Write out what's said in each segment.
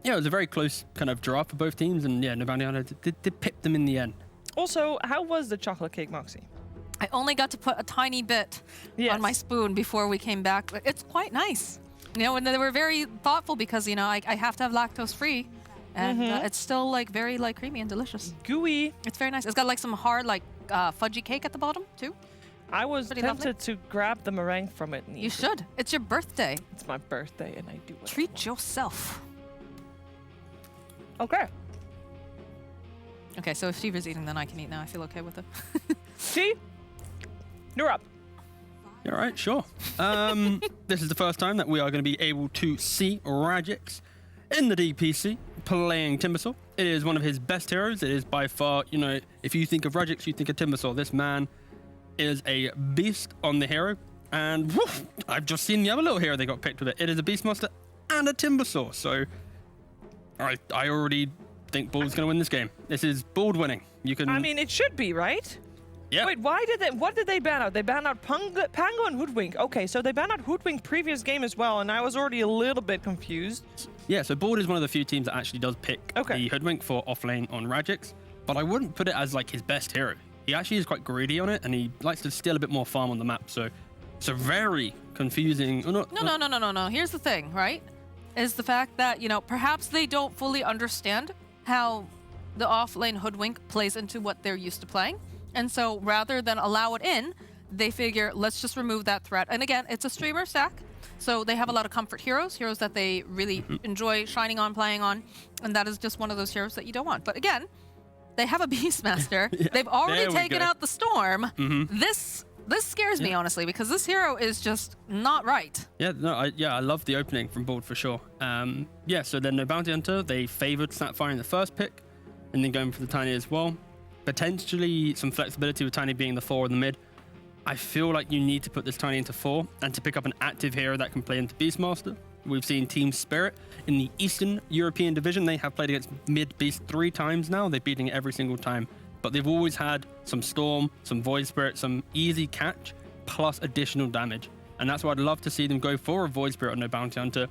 Yeah, it was a very close kind of draw for both teams, and yeah, No Bounty Hunter did pip them in the end. Also, how was the chocolate cake, Moxie? I only got to put a tiny bit on my spoon before we came back. It's quite nice. You know, and they were very thoughtful because, you know, I have to have lactose-free. And it's still like very like creamy and delicious. Gooey. It's very nice. It's got like some hard like fudgy cake at the bottom too. I was tempted to grab the meringue from it. You should. It's your birthday. It's my birthday and I do it. Treat yourself. Okay. Okay, so if Shiva's eating, then I can eat now. I feel okay with it. See? You're up. All right, sure. This is the first time that we are going to be able to see Radix in the DPC playing Timbersaw. It is one of his best heroes. It is by far, you know, if you think of Radix, you think of Timbersaw. This man is a beast on the hero. And woof, I've just seen the other little hero they got picked with it. It is a Beastmaster and a Timbersaw. So I already think Bald's going to win this game. This is Bald winning. You can. I mean, it should be, right? Yeah. Wait, what did they ban out? They banned out Pango and Hoodwink. Okay, so they banned out Hoodwink previous game as well, and I was already a little bit confused. Yeah, so Bald is one of the few teams that actually does pick the Hoodwink for offlane on Radix, but I wouldn't put it as like his best hero. He actually is quite greedy on it, and he likes to steal a bit more farm on the map, so it's a very confusing... No. Here's the thing, right? Is the fact that, you know, perhaps they don't fully understand how the offlane Hoodwink plays into what they're used to playing. And so rather than allow it in, they figure, let's just remove that threat. And again, it's a streamer stack. So they have a lot of comfort heroes that they really enjoy shining on, playing on. And that is just one of those heroes that you don't want. But again, they have a Beastmaster. Yeah, they've already taken out the Storm. This scares me, honestly, because this hero is just not right. Yeah, no, I love the opening from Bald for sure. Yeah, so then No Bounty Hunter, they favored Snapfire in the first pick, and then going for the Tiny as well. Potentially some flexibility with Tiny being the 4 in the mid. I feel like you need to put this Tiny into 4 and to pick up an active hero that can play into Beastmaster. We've seen Team Spirit in the Eastern European Division. They have played against mid Beast 3 times now. They're beating it every single time. But they've always had some Storm, some Void Spirit, some easy catch, plus additional damage. And that's why I'd love to see them go for a Void Spirit on No Bounty Hunter.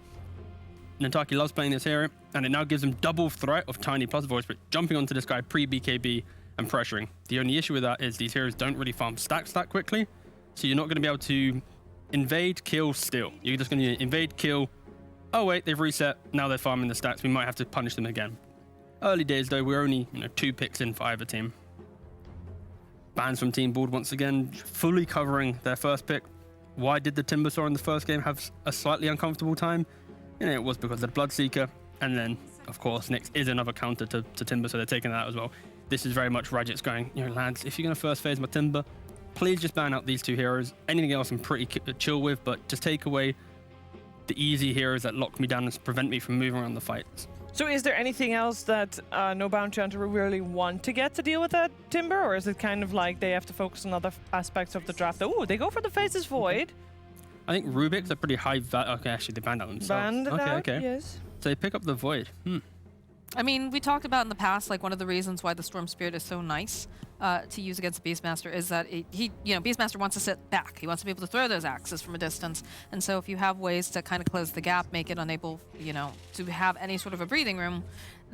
Nantaki loves playing this hero, and it now gives him double threat of Tiny plus Void Spirit, jumping onto this guy pre-BKB and pressuring. The only issue with that is these heroes don't really farm stacks that quickly, so you're not going to be able to invade, kill, steal. You're just going to invade, kill. Oh wait, they've reset. Now they're farming the stacks. We might have to punish them again. Early days though, we're only 2 picks in for either team. Bans from Team Bald once again, fully covering their first pick. Why did the Timbersaw in the first game have a slightly uncomfortable time? It was because of the Bloodseeker, and then of course Nyx is another counter to Timber, so they're taking that out as well. This is very much Radix going, lads, if you're going to first phase my Timber, please just ban out these 2 heroes. Anything else I'm pretty chill with, but just take away the easy heroes that lock me down and prevent me from moving around the fights. So is there anything else that No Bounty Hunter really want to get to deal with that Timber? Or is it kind of like they have to focus on other aspects of the draft? Oh, they go for the Faces Void. I think Rubik's a pretty high value. Okay, actually, they banned out themselves. Okay. Yes. So they pick up the Void. I mean, we talked about in the past, like one of the reasons why the Storm Spirit is so nice to use against Beastmaster is that Beastmaster wants to sit back. He wants to be able to throw those axes from a distance. And so if you have ways to kind of close the gap, make it unable, to have any sort of a breathing room,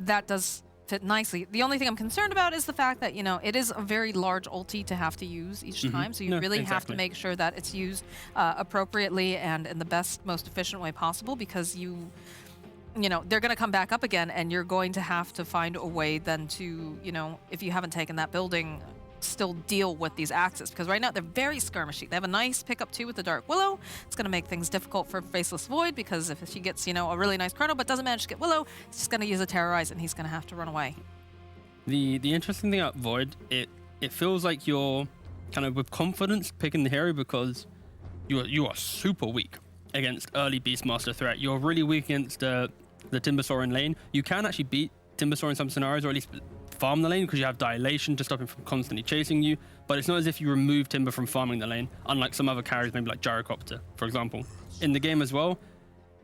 that does fit nicely. The only thing I'm concerned about is the fact that, it is a very large ulti to have to use each time. So you really have to make sure that it's used appropriately and in the best, most efficient way possible, because they're going to come back up again, and you're going to have to find a way then to, if you haven't taken that building, still deal with these axes. Because right now they're very skirmishy. They have a nice pickup too with the Dark Willow. It's going to make things difficult for Faceless Void, because if she gets, a really nice chrono but doesn't manage to get Willow, it's just going to use a Terrorize and he's going to have to run away. The interesting thing about Void, it feels like you're kind of with confidence picking the hero because you are super weak against early Beastmaster threat. You're really weak against the Timbersaw in lane. You can actually beat Timbersaw in some scenarios, or at least farm the lane, because you have Dilation to stop him from constantly chasing you, but it's not as if you remove Timber from farming the lane, unlike some other carries, maybe like Gyrocopter, for example. In the game as well,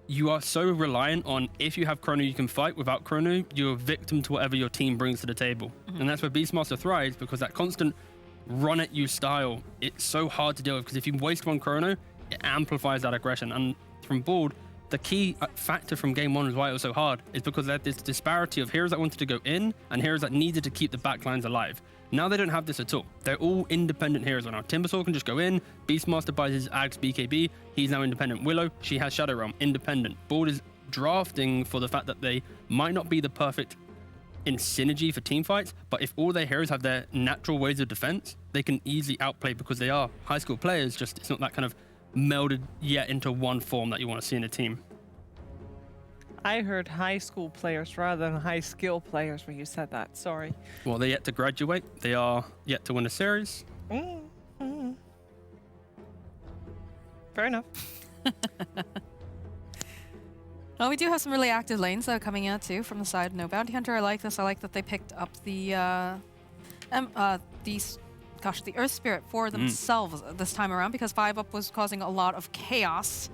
you are so reliant on, if you have Chrono you can fight. Without Chrono, you're a victim to whatever your team brings to the table. And that's where Beastmaster thrives, because that constant run at you style, it's so hard to deal with, because if you waste one Chrono, it amplifies that aggression. And from Bald, the key factor from game one is why it was so hard is because they had this disparity of heroes that wanted to go in and heroes that needed to keep the backlines alive. Now they don't have this at all. They're all independent heroes right now. Timbersaw can just go in. Beastmaster buys his Ags BKB. He's now independent. Willow, she has Shadow Realm, independent. Board is drafting for the fact that they might not be the perfect in synergy for team fights, but if all their heroes have their natural ways of defense, they can easily outplay because they are high school players. Just it's not that kind of melded yet into one form that you want to see in a team. I heard high school players rather than high skill players when you said that. Sorry. Well, they're yet to graduate. They are yet to win a series. Fair enough. Well, we do have some really active lanes that are coming out too from the side of No Bounty Hunter. I like this. I like that they picked up the Earth Spirit for themselves this time around, because 5-up was causing a lot of chaos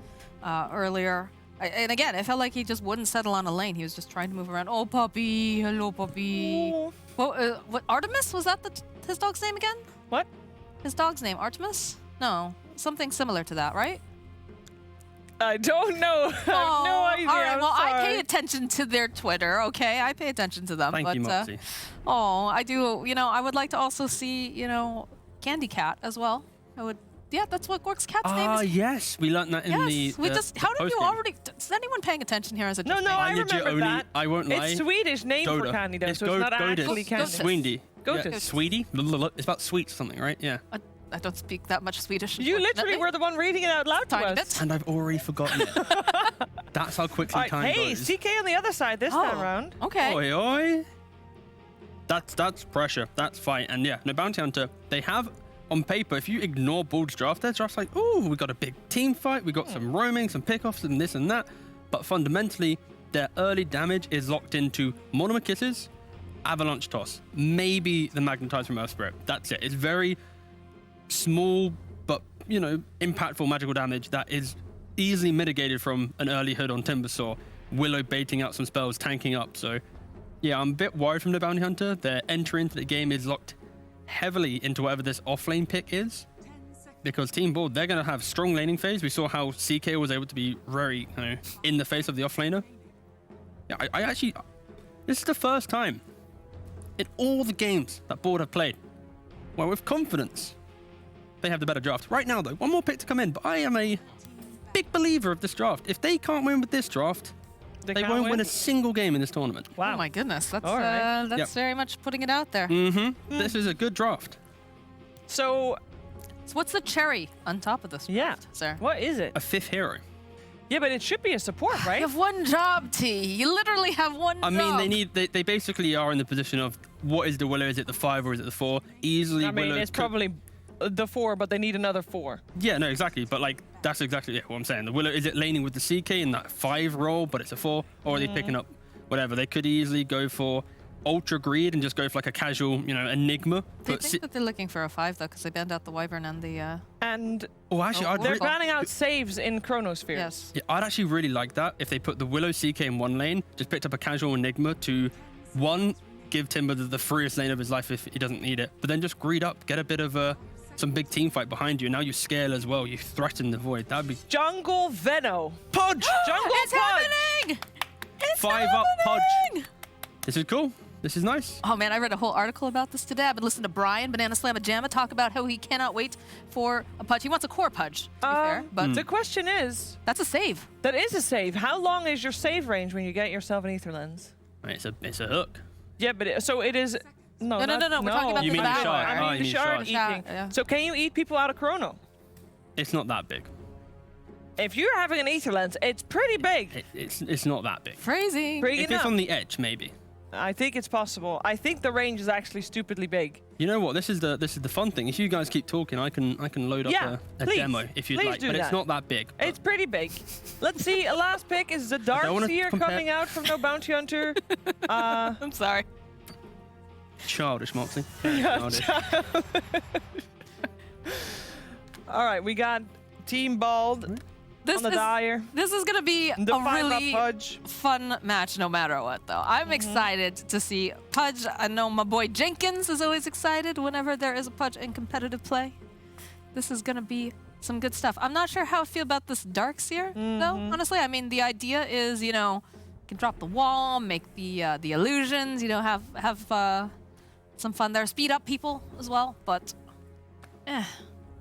earlier. And again, it felt like he just wouldn't settle on a lane. He was just trying to move around. Oh, puppy. Hello, puppy. Well, what, Artemis? Was that his dog's name again? What? His dog's name, Artemis? No, something similar to that, right? I don't know. I have no idea. All right, I'm well, I sorry. pay attention to their Twitter, okay? I pay attention to them. Thank you, Moxie. I do, I would like to also see, Candy Cat as well. Yeah, that's what Gork's cat's name is. Yes, we learned that in How did you already? Is anyone paying attention here? As a No, I remember that. I won't lie. It's Swedish name for DOTA. candy, though, It's so it's not actually candy. Sweendy. Goatus. Sweetie? It's about sweets or something, right? Yeah. I don't speak that much Swedish. You literally were the one reading it out loud to Tiny us. bit. And I've already forgotten it. That's how quickly Right, time hey, goes. CK on the other side this time around. Okay. Oi, oi. That's pressure. That's fight. And yeah, no Bounty Hunter, they have on paper, if you ignore Bald's draft, their draft's like, ooh, we got a big team fight, we got some roaming, some pickoffs, and this and that. But fundamentally, their early damage is locked into Monomer Kisses, Avalanche Toss, maybe the Magnetize from Earth Spirit. That's it. It's very small, but, impactful magical damage that is easily mitigated from an early hood on Timbersaw, Willow baiting out some spells, tanking up. So, yeah, I'm a bit worried from the Bounty Hunter. Their entry into the game is locked heavily into whatever this offlane pick is, because Team Bald, they're going to have strong laning phase. We saw how CK was able to be very, in the face of the offlaner. Yeah, I actually, this is the first time in all the games that Bald have played where with confidence they have the better draft. Right now, though, one more pick to come in, but I am a big believer of this draft. If they can't win with this draft, they won't win a single game in this tournament. Wow. Oh my goodness, that's All right. that's very much putting it out there. This is a good draft. So, So what's the cherry on top of this draft, sir? what is it? A fifth hero. Yeah, but it should be a support, right? You have one job, T. You literally have one I job. mean, they basically are in the position of what is the Willow? Is it the 5 or is it the 4? Easily, I mean, Willow it's probably the 4, but they need another 4. Yeah, no, exactly. But that's exactly what I'm saying. The Willow, is it laning with the CK in that 5 role, but it's a 4, or are they picking up whatever? They could easily go for Ultra Greed and just go for like a casual, Enigma. Do you think that they're looking for a 5 though, because they banned out the Wyvern and the? And Actually, I'd they're really, banning out saves in Chronosphere. Yes. yeah, I'd actually really like that if they put the Willow CK in one lane, just picked up a casual Enigma to give Timber the freest lane of his life if he doesn't need it, but then just greed up, get a bit of some big team fight behind you. Now you scale as well. You threaten the void. That'd be Jungle Veno. Pudge. Jungle It's Pudge. happening! It's 5-up Pudge. happening! This is cool. This is nice. Oh man, I read a whole article about this today. I've been listening to Brian, Banana Slamma Jamma, talk about how he cannot wait for a Pudge. He wants a core Pudge, to be fair, but The question is, that's a save. that is a save. How long is your save range when you get yourself an Ether Lens? It's a hook. Yeah, but so it is. No, No. We're talking about You the mean the devour. shard? I mean you the shard mean eating. Yeah. So can you eat people out of Chrono? It's not that big. If you're having an Ether Lens, it's pretty big. It's not that big. Crazy. Big If enough. it's on the edge, maybe. I think it's possible. I think the range is actually stupidly big. You know what? This is the fun thing. If you guys keep talking, I can load up Yeah, a please. demo if you'd Please like. do But that. it's not that big. But It's pretty big. Let's see. A last pick is the don't wanna Darkseer compare- coming out from No Bounty Hunter. I'm sorry. childish, Moxie. Childish. All right, we got Team Bald This on the is Dire. this is gonna be The a 5-up really Pudge. fun match no matter what, though. I'm excited to see Pudge. I know my boy Jenkins is always excited whenever there is a Pudge in competitive play. This is going to be some good stuff. I'm not sure how I feel about this Darkseer, though, honestly. I mean, the idea is, you know, you can drop the wall, make the illusions, you know, have some fun there. Speed up people as well, but...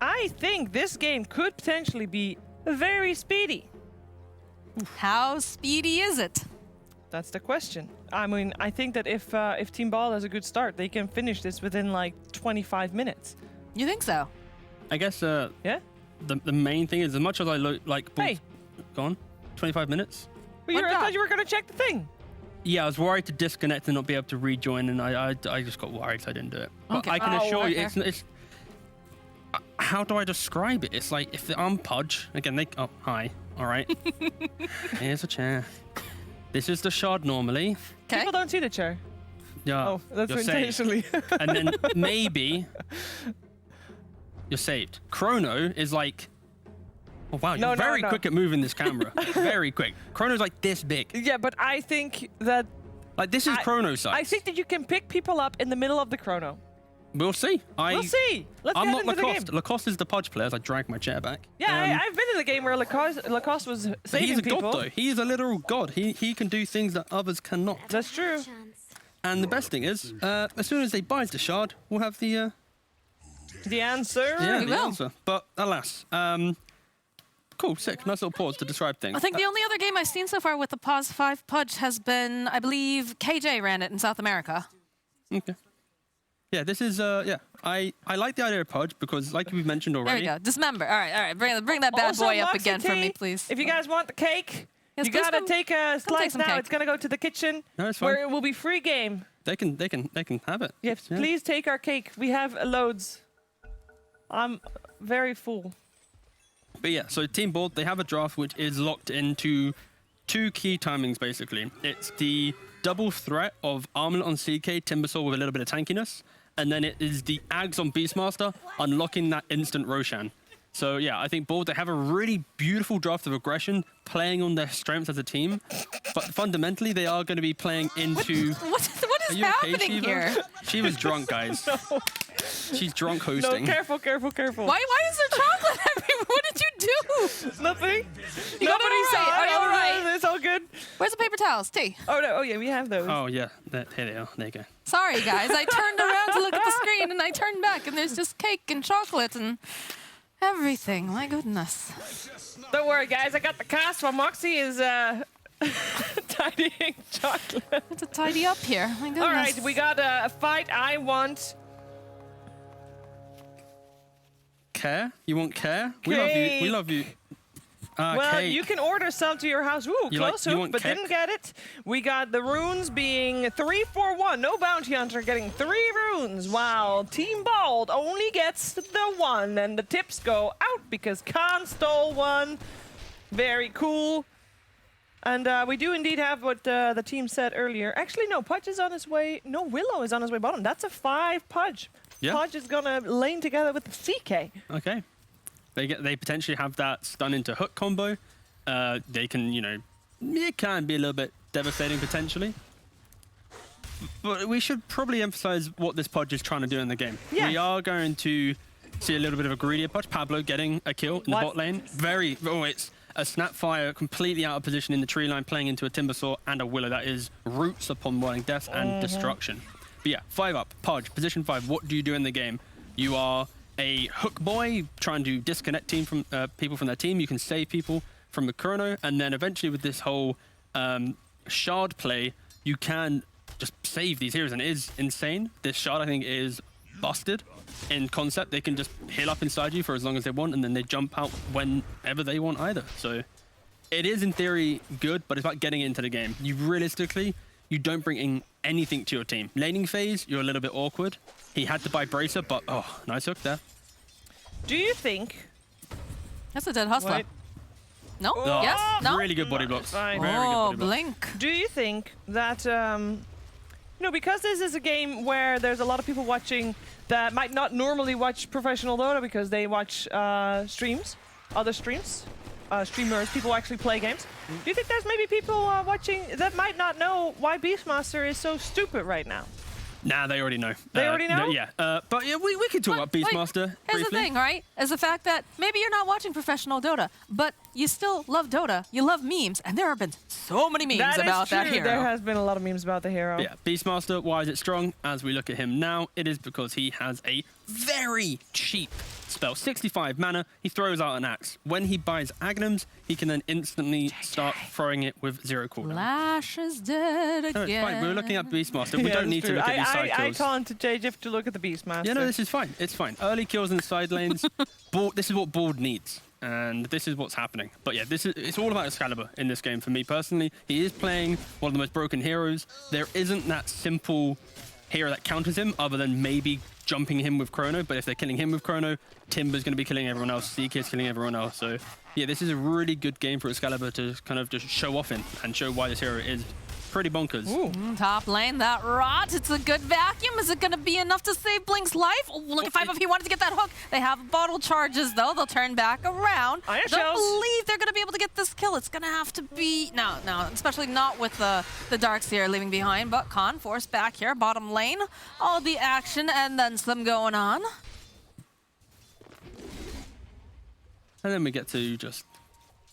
I think this game could potentially be very speedy. How speedy is it? That's the question. I mean, I think that if Team Ball has a good start, they can finish this within like 25 minutes. You think so? I guess Yeah? the main thing is, as much as I like... Hey. Gone? 25 minutes? Well, What I job? thought you were going to check the thing. Yeah, I was worried to disconnect and not be able to rejoin, and I just got worried, so I didn't do it. But Okay. I can Oh, assure you, okay. it's how do I describe it? It's like if I'm Pudge again. Oh, hi. All right. Here's a chair. This is the shard normally. Okay. People don't see the chair. Yeah. Oh, that's you're saved. intentionally. And then maybe you're saved. Chrono is like. Oh wow, you're very quick at moving this camera. Very quick. Chrono's like this big. Yeah, but I think that Like this is Chrono size. I think that you can pick people up in the middle of the chrono. We'll see. We'll see. Let's I'm get not into the Lacoste. game. Lacoste is the Pudge player. As I drag my chair back. Yeah, I've been in a game where Lacoste was But saving he's a people. god though. He is a literal god. He can do things that others cannot. That's true. And the best thing is, as soon as they buy the shard, we'll have the The answer. We the will. answer. But alas, cool, sick, nice little pause to describe things. I think the only other game I've seen so far with the Pause 5 Pudge has been, I believe, KJ ran it in South America. Okay. Yeah, this is I like the idea of Pudge because, like we've mentioned There we already. go. Dismember. All right. Bring that bad Also, boy up Moxie again for me, tea, please. If you guys want the cake, Yes, you please gotta come- take a slice some now. cake. It's gonna go to the kitchen, No, it's fine. where it will be free game. They can have it. Yes, Yeah. please take our cake. We have loads. I'm very full. But yeah, so Team Board, they have a draft which is locked into two key timings, basically. It's the double threat of Armlet on CK, Timbersaw with a little bit of tankiness, and then it is the Ags on Beastmaster, unlocking that instant Roshan. So yeah, I think Board, they have a really beautiful draft of aggression, playing on their strengths as a team, but fundamentally they are going to be playing into... What Are is you okay, happening Shiva? here? She was drunk, guys. She's drunk hosting. No, careful. Why is there chocolate everywhere? What did you do? Nothing. You got it Nobody all saw right. it. Are you all right? It's all good. Where's the paper towels? T. Oh no. Oh yeah, we have those. Oh yeah, here they are. There you go. Sorry, guys. I turned around to look at the screen and I turned back and there's just cake and chocolate and everything. My goodness. Don't worry, guys. I got the cast while Moxie is tidying chocolate. It's a tidy up here. My goodness. All right, we got a fight. I want Care? You want care? We love you. We love you. well, cake. you can order some to your house. Ooh, You like- close you hoop, want but cake? didn't get it. We got the runes being 3 for 1. No bounty hunter getting 3 runes, while Team Bald only gets the 1. And the tips go out because Khan stole 1. Very cool. And we do indeed have what the team said earlier. Actually, no, Pudge is on his way. No, Willow is on his way bottom. That's a 5 Pudge. Yeah. Pudge is going to lane together with the CK. Okay. They potentially have that stun into hook combo. They can, it can be a little bit devastating potentially. But we should probably emphasize what this Pudge is trying to do in the game. Yeah. We are going to see a little bit of a greedier Pudge. Pablo getting a kill in the bot lane. It's a Snapfire completely out of position in the tree line, playing into a Timbersaw and a Willow. That is roots upon wanting death and destruction. But yeah, 5 up, Pudge, position 5. What do you do in the game? You are a hook boy trying to disconnect people from their team. You can save people from the chrono, and then eventually with this whole shard play, you can just save these heroes, and it is insane. This shard, I think, is busted in concept. They can just heal up inside you for as long as they want, and then they jump out whenever they want either. So it is in theory good, but it's about getting into the game. You don't bring in anything to your team. Laning phase, you're a little bit awkward. He had to buy Bracer, but nice hook there. Do you think... That's a dead hustler. Wait. No? Oh, Yes? No? Really good body blocks. Fine. Very good body blocks. Blink. Do you think that, because this is a game where there's a lot of people watching that might not normally watch professional Dota because they watch other streams, streamers, people who actually play games. Do you think there's maybe people watching that might not know why Beastmaster is so stupid right now? Nah, they already know. They already know? Yeah. But yeah, we could talk about Beastmaster Here's briefly. the thing, right? Is the fact that maybe you're not watching professional Dota, but you still love Dota. You love memes, and there have been so many memes about that hero. There has been a lot of memes about the hero. Yeah, Beastmaster, why is it strong? As we look at him now, it is because he has a very cheap spell. 65 mana, he throws out an axe. When he buys Agnums, he can then instantly start throwing it with 0 cooldown. Flash is dead again. No, it's fine. We're looking at Beastmaster. We Yeah, don't need that's to true. look at these side I kills. taunted JJF to look at the Beastmaster. Yeah, no, this is fine. It's fine. Early kills in the side lanes. This is what board needs. And this is what's happening. But yeah, it's all about Excalibur in this game for me personally. He is playing one of the most broken heroes. There isn't that simple hero that counters him other than maybe jumping him with Chrono. But if they're killing him with Chrono, Timber's going to be killing everyone else. CK's killing everyone else. So yeah, this is a really good game for Excalibur to kind of just show off in and show why this hero is pretty bonkers. Top lane, that rot. It's a good vacuum. Is it going to be enough to save Blink's life? Oh, look at 5 if he wanted to get that hook. They have bottle charges, though. They'll turn back around. Iron Don't shells. believe they're going to be able to get this kill. It's going to have to be... No, especially not with the Darkseer leaving behind. But Khan forced back here. Bottom lane. All the action and then some going on. And then we get to just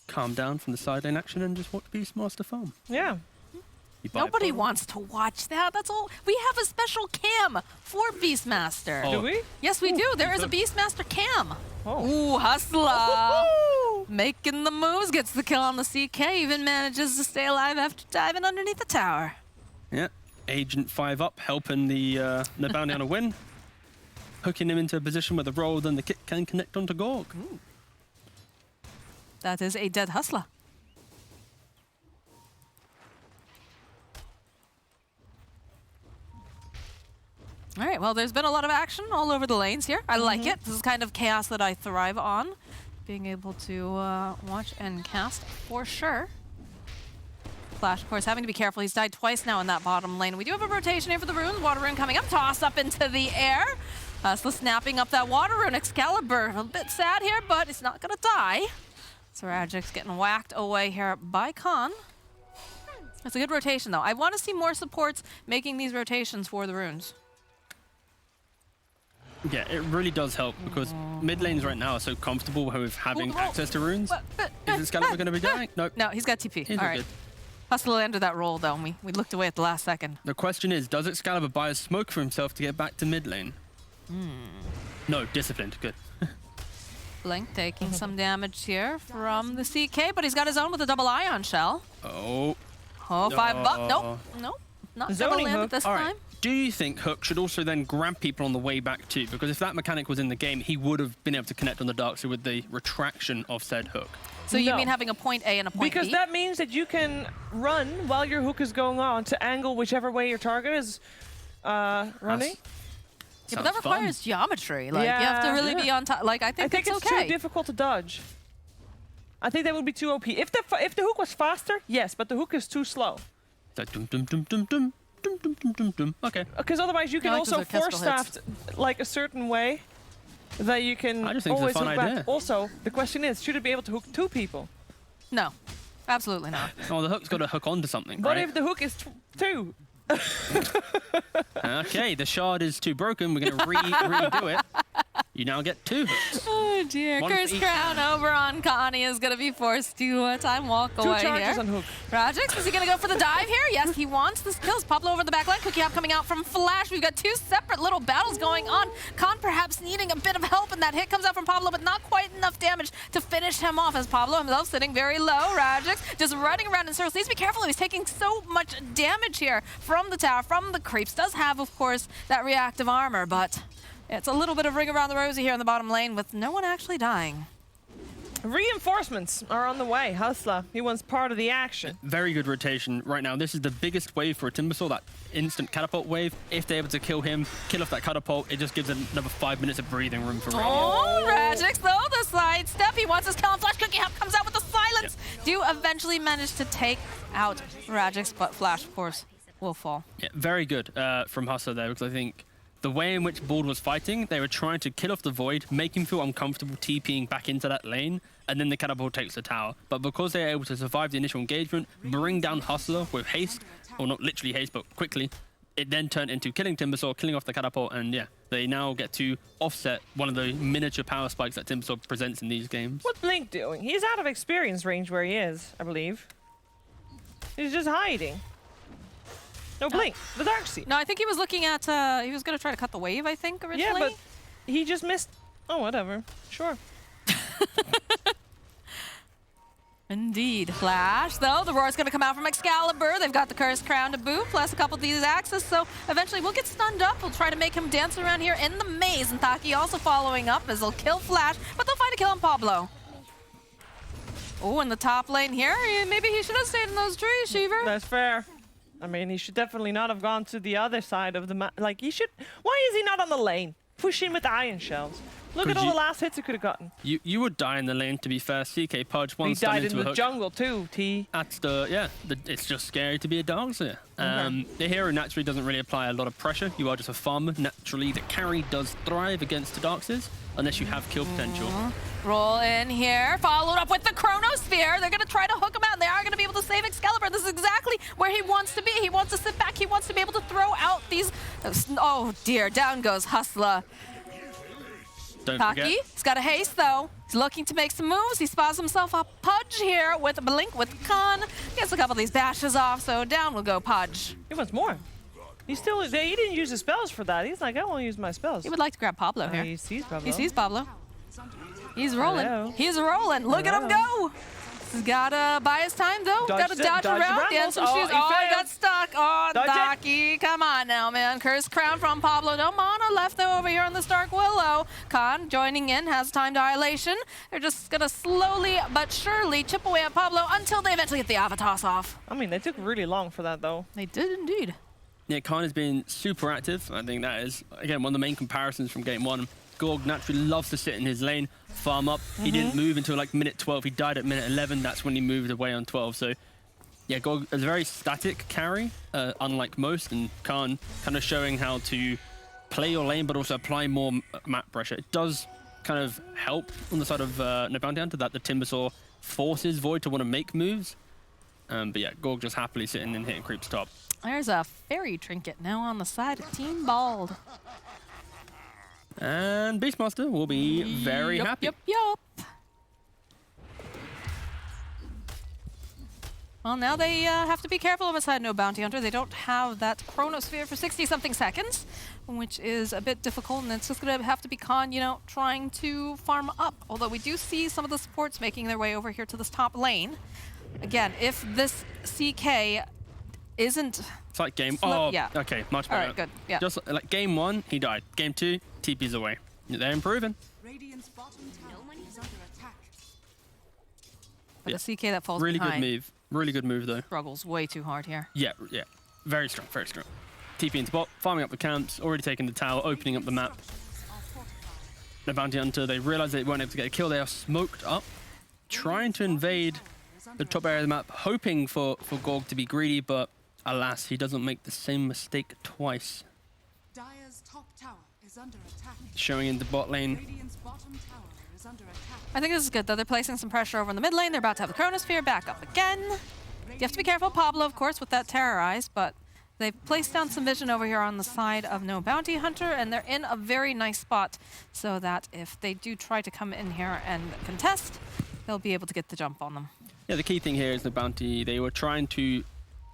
calm down from the side lane action and just watch Beastmaster farm. Yeah. You buy Nobody bottle. wants to watch that. That's all. We have a special cam for Beastmaster. Oh. Do we? Yes, we do. There is a Beastmaster cam. Oh. Ooh, Hustler. Woohoo! Making the moves, gets the kill on the CK, even manages to stay alive after diving underneath the tower. Yeah, Agent 5 up, helping the bounty on a win. Hooking him into a position where the roll, then the kick can connect onto Gorg. That is a dead Hustler. All right, well, there's been a lot of action all over the lanes here. I like it. This is kind of chaos that I thrive on. Being able to watch and cast for sure. Flash, of course, having to be careful. He's died twice now in that bottom lane. We do have a rotation here for the runes. Water rune coming up. Toss up into the air. So snapping up that water rune. Excalibur, a bit sad here, but it's not going to die. So Rajik's getting whacked away here by Khan. It's a good rotation, though. I want to see more supports making these rotations for the runes. Yeah, it really does help because mid lanes right now are so comfortable with having access to runes. Is Excalibur going to be dying? Nope. No, he's got TP. He's All all right. good. Hustle ended that roll, though, and we looked away at the last second. The question is, does Excalibur buy a smoke for himself to get back to mid lane? No, disciplined. Good. Blink taking some damage here from the CK, but he's got his own with a double ion shell. Oh. Oh, 5 bucks. Nope. Nope. Not double Zoning land hook. at this All time. right. Do you think Hook should also then grab people on the way back too? Because if that mechanic was in the game, he would have been able to connect on the Darkseer with the retraction of said hook. So you No. mean having a point A and a point Because B? that means that you can run while your hook is going on to angle whichever way your target is running. Yeah, but that Sounds fun. requires geometry. Like, you have to Yeah. really be on top. Like, I think it's okay. too difficult to dodge. I think that would be too OP. If the hook was faster, yes, but the hook is too slow. So dum dum dum dum dum dum dum dum dum dum. Okay. Because otherwise you can I like those also force orchestral staff like a certain way that you can I just think it's a always fun hook back. idea. Also, the question is, should it be able to hook 2 people? No, absolutely not. Oh, the hook's got to hook onto something, What right? if the hook is 2? Okay, the shard is too broken. We're going to redo it. You now get 2 hooks. Oh dear, One for Curse each. Crown over on Connie is going to be forced to time walk 2 away charges here. on hook. Rajix, is he going to go for the dive here? Yes, he wants this kills. Pablo over the back line. Cookie Hop coming out from Flash. We've got 2 separate little battles going on. Khan perhaps needing a bit of help, and that hit comes out from Pablo, but not quite enough damage to finish him off as Pablo himself sitting very low. Rajix just running around in circles. Needs to be careful. He's taking so much damage here from the tower, from the creeps. Does have, of course, that reactive armor, but it's a little bit of ring around the rosy here in the bottom lane with no one actually dying. Reinforcements are on the way. Hustler, he wants part of the action. Very good rotation right now. This is the biggest wave for a Timbersaw, that instant catapult wave. If they're able to kill him, kill off that catapult, it just gives it another 5 minutes of breathing room for Ray. Oh, Rajix, though, the side step. He wants his kill on Flash. Cookie Hop comes out with the silence. Do eventually manage to take out Rajix, but Flash, of course, will fall. Yeah, very good from Hustler there, because I think the way in which Board was fighting, they were trying to kill off the Void, make him feel uncomfortable TPing back into that lane, and then the catapult takes the tower. But because they were able to survive the initial engagement, bring down Hustler with haste, or not literally haste, but quickly, it then turned into killing Timbersaw, killing off the catapult, and yeah, they now get to offset one of the miniature power spikes that Timbersaw presents in these games. What's Blink doing? He's out of experience range where he is, I believe. He's just hiding. No, Blink, the Dark Seed. No, I think he was looking at, he was going to try to cut the wave, I think, originally. Yeah, but he just missed. Oh, whatever. Sure. Indeed. Flash, though. The roar's going to come out from Excalibur. They've got the Cursed Crown to boot, plus a couple of these axes. So eventually we'll get stunned up. We'll try to make him dance around here in the maze. And Taki also following up as they'll kill Flash, but they'll find a kill on Pablo. Oh, in the top lane here. Maybe he should have stayed in those trees, Shiver. That's fair. I mean, he should definitely not have gone to the other side of the map. Like, he should. Why is he not on the lane? Push in with the iron shells. Look at all the last hits he could have gotten. You would die in the lane, to be fair. CK Pudge, one stun into a hook. He died in the jungle too, T. That's it's just scary to be a Darkseer. The hero naturally doesn't really apply a lot of pressure. You are just a farmer. Naturally, the carry does thrive against the Darkseers, unless you have kill potential. Roll in here, followed up with the Chronosphere. They're going to try to hook him out. They are going to be able to save Excalibur. This is exactly where he wants to be. He wants to sit back. He wants to be able to throw out these... Oh, dear. Down goes Hustler. Don't Taki, forget. he's got a haste, though. He's looking to make some moves. He spots himself a Pudge here with Blink, with Khan. Gets a couple of these bashes off, so down will go Pudge. He wants more. He didn't use his spells for that. He's like, I won't use my spells. He would like to grab Pablo here. He sees Pablo. He sees Pablo. He's rolling. Hello. He's rolling. Look at him go. He's got to buy his time, though. Got to dodge around. He had some shoes. He Oh, he got failed. stuck. Oh, Dodge it. Taki. Come on now, man. Cursed Crown from Pablo. No mana left, though, over here on the Stark Willow. Khan joining in, has time dilation. They're just going to slowly but surely chip away at Pablo until they eventually get the Avatos off. I mean, they took really long for that, though. They did indeed. Yeah, Khan has been super active. I think that is, again, one of the main comparisons from game one. Gorg naturally loves to sit in his lane, farm up. He didn't move until like minute 12. He died at minute 11. That's when he moved away on 12. So, yeah, Gorg is a very static carry, unlike most. And Khan kind of showing how to play your lane, but also apply more map pressure. It does kind of help on the side of No Bounty Hunter that the Timbersaw forces Void to want to make moves. But yeah, Gorg just happily sitting and hitting creeps top. There's a fairy trinket now on the side of Team Bald. And Beastmaster will be very happy. Yup. Well, now they have to be careful on the side of No Bounty Hunter. They don't have that Chronosphere for 60-something seconds, which is a bit difficult, and it's just going to have to be Khan, trying to farm up. Although we do see some of the supports making their way over here to this top lane. Again, if this CK isn't... It's like game... yeah. Okay, much better. All right, good. Yeah. Just like game one, he died. Game two, TP's away. They're improving. Radiant's bottom tower is under attack. But the CK that falls Really behind good move. Really good move, though. struggles way too hard here. Yeah. Very strong, very strong. TP into bot, farming up the camps, already taking the tower, opening up the map. The Bounty Hunter, they realize they weren't able to get a kill. They are smoked up, trying to invade the top area of the map, hoping for Gorg to be greedy, but alas, he doesn't make the same mistake twice. Dire's top tower is under attack. Showing in the bot lane. Radiant's bottom tower is under attack. I think this is good, though. They're placing some pressure over in the mid lane. They're about to have the Chronosphere back up again. You have to be careful, Pablo, of course, with that Terrorize, but they've placed down some vision over here on the side of No Bounty Hunter, and they're in a very nice spot so that if they do try to come in here and contest, they'll be able to get the jump on them. Yeah, the key thing here is No Bounty. They were trying to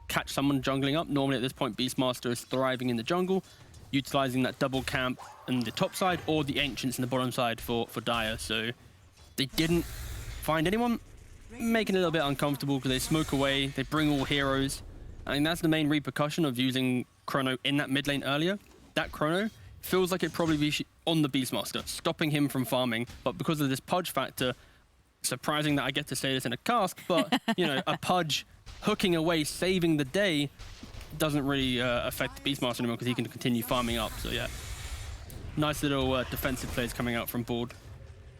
catch someone jungling up. Normally at this point, Beastmaster is thriving in the jungle, utilizing that double camp in the top side or the Ancients in the bottom side for Dire. So they didn't find anyone, making it a little bit uncomfortable because they smoke away, they bring all heroes. I think that's the main repercussion of using Chrono in that mid lane earlier. That Chrono feels like it'd probably be on the Beastmaster, stopping him from farming, but because of this Pudge factor, surprising that I get to say this in a cast, but a Pudge hooking away, saving the day, doesn't really affect the Beastmaster anymore because he can continue farming up. So yeah, nice little defensive plays coming out from board.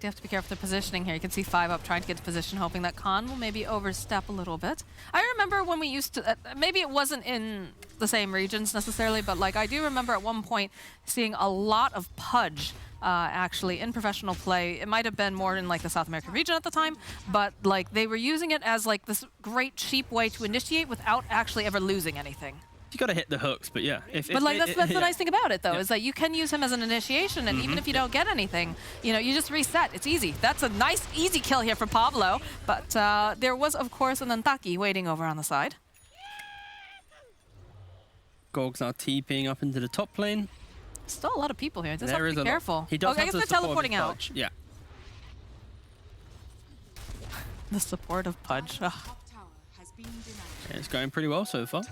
You have to be careful with the positioning here. You can see 5 up trying to get to position, hoping that Khan will maybe overstep a little bit. I remember when we used to, maybe it wasn't in the same regions necessarily, but like I do remember at one point seeing a lot of Pudge actually in professional play. It might have been more in like the South American region at the time, but like they were using it as like this great cheap way to initiate without actually ever losing anything. You got to hit the hooks, but yeah. But like that's the nice thing about it, though, Yeah. is that you can use him as an initiation, and even if you don't get anything, you know, you just reset. It's easy. That's a nice, easy kill here for Pablo. But there was, of course, an Antaki waiting over on the side. Gorg's now TPing up into the top lane. Still a lot of people here. Just There have is to a be lot. careful. He does Okay, I have guess the they're support of teleporting out. Pudge. Yeah. The support of Pudge. Ugh. Top tower has been denied. It's going pretty well so far.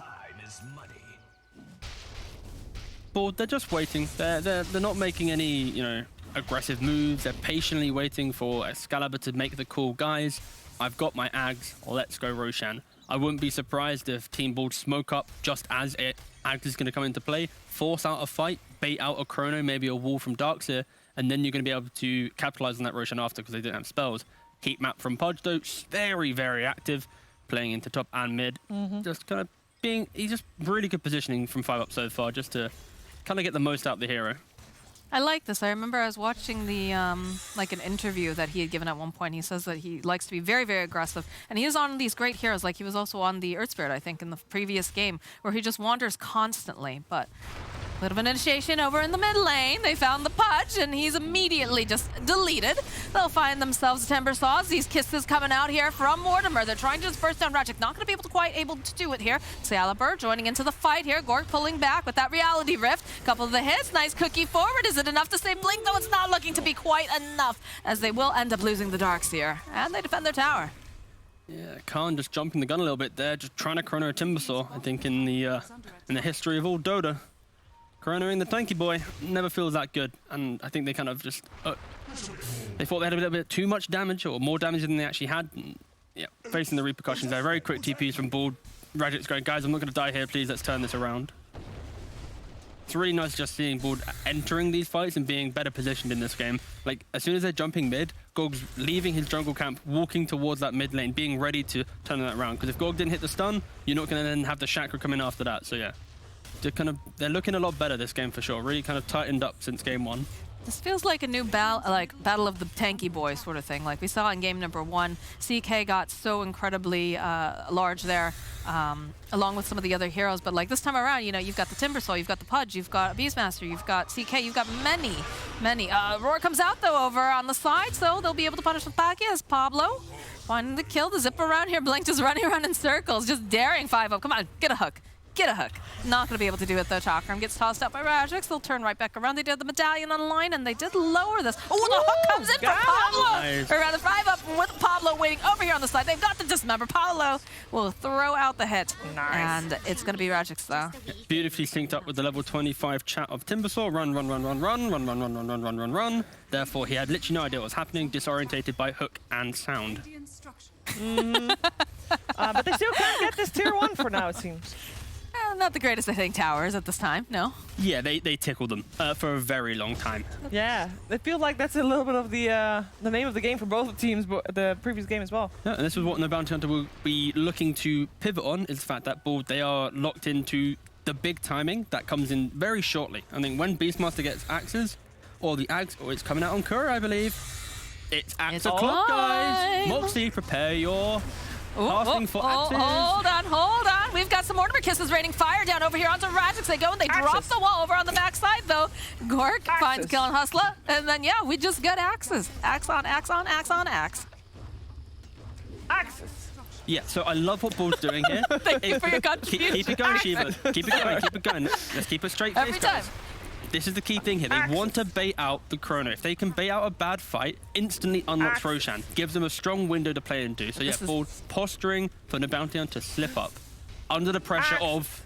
Board, they're just waiting. They're not making any, you know, aggressive moves. They're patiently waiting for Excalibur to make the call. Guys, I've got my Ags. Let's go Roshan. I wouldn't be surprised if Team Board smoke up just as Ags is going to come into play, force out a fight, bait out a Chrono, maybe a wall from Darkseer, and then you're going to be able to capitalize on that Roshan after because they didn't have spells. Heat map from Pudge, though, very, very active, playing into top and mid. Just kind of he's just really good positioning from 5 up so far, just to kind of get the most out of the hero. I like this. I remember I was watching the like an interview that he had given at one point. He says that he likes to be very, very aggressive, and he is on these great heroes. Like he was also on the Earth Spirit, I think, in the previous game, where he just wanders constantly. But a bit of an initiation over in the mid lane. They found the Pudge, and he's immediately just deleted. They'll find themselves Timber Saws. These kisses coming out here from Mortimer. They're trying to just burst down Ragic. Not going to be quite able to do it here. Excalibur joining into the fight here. Gorg pulling back with that Reality Rift. Couple of the hits. Nice cookie forward. Is it enough to save Blink? Though it's not looking to be quite enough, as they will end up losing the Darkseer. And they defend their tower. Yeah, Khan just jumping the gun a little bit there, just trying to Chrono a Timbersaw. I think in the history of all Dota, Chronoing the tanky boy never feels that good, and I think they kind of just they thought they had a little bit too much damage or more damage than they actually had. And, yeah, facing the repercussions there. Very quick TPs from Board. Ragic's going, guys, I'm not going to die here. Please, let's turn this around. It's really nice just seeing Board entering these fights and being better positioned in this game. Like, as soon as they're jumping mid, Gorg's leaving his jungle camp, walking towards that mid lane, being ready to turn that around. Because if Gorg didn't hit the stun, you're not going to then have the Chakra come in after that. So yeah, they're looking a lot better this game for sure. Really kind of tightened up since game 1. This feels like a new battle of the tanky boys sort of thing. Like we saw in game number 1, CK got so incredibly large there, along with some of the other heroes. But like this time around, you know, you've got the Timbersaw, you've got the Pudge, you've got Beastmaster, you've got CK, you've got many. Roar comes out though over on the side, so they'll be able to punish the back as Pablo finding the kill. The zip around here, Blink just running around in circles, just daring 5 up. Come on, get a hook. Get a hook. Not going to be able to do it though. Chakram gets tossed out by Rajix. They'll turn right back around. They did the medallion on the line, and they did lower this. Oh, the hook comes in for Pablo! Nice. Or rather, 5 up with Pablo waiting over here on the side. They've got the dismember. Pablo will throw out the hit. Nice. And it's going to be Rajix though. Beautifully synced up with the level 25 chat of Timbersaw. Run. Therefore, he had literally no idea what was happening, disorientated by hook and sound. The instruction. But they still can't get this tier 1 for now, it seems. Not the greatest, I think, towers at this time. No. Yeah, they tickled them for a very long time. Yeah, it feels like that's a little bit of the name of the game for both the teams, but the previous game as well. Yeah, and this is what the Bounty Hunter will be looking to pivot on, is the fact that Board, they are locked into the big timing that comes in very shortly. I think when Beastmaster gets axes, or the Ags, or it's coming out on Kura, I believe, it's axe o'clock, guys. Moxie, prepare your casting for axes. Hold on. We've got some Mortimer kisses raining fire down over here onto Rajix. They go and they drop the wall over on the backside, though. Gork finds Kill and Hustler. And then, yeah, we just got axes. Axe on axe on axe on axe. Axis. Yeah, so I love what Board's doing here. Thank you for your contribution. Keep it going, Shiva. Keep it going. Let's keep it straight face, Every time. guys. This is the key thing here. They want to bait out the Chrono. If they can bait out a bad fight, instantly unlocks Roshan. Gives them a strong window to play into. So yeah, Board posturing for the Bounty Hunter to slip up. Under the pressure of...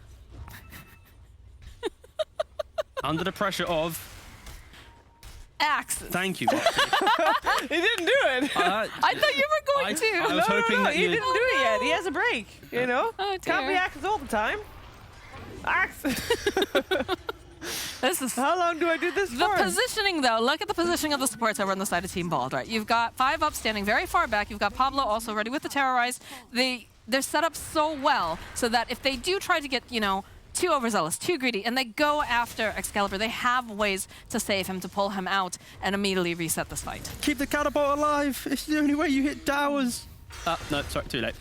under the pressure of... Axes. Thank you. He didn't do it. I thought you were going to. I was hoping that he you... didn't do it yet. He has a break, you know? Oh, Can't be dear. axes all the time. Axes. This is How long do I do this the for? positioning, though. Look at the positioning of the supports over on the side of Team Bald, right? You've got 5 up standing very far back. You've got Pablo also ready with the Terrorize. They're set up so well so that if they do try to get, you know, too overzealous, too greedy, and they go after Excalibur, they have ways to save him, to pull him out, and immediately reset this fight. Keep the catapult alive. It's the only way you hit towers. No, sorry, too late.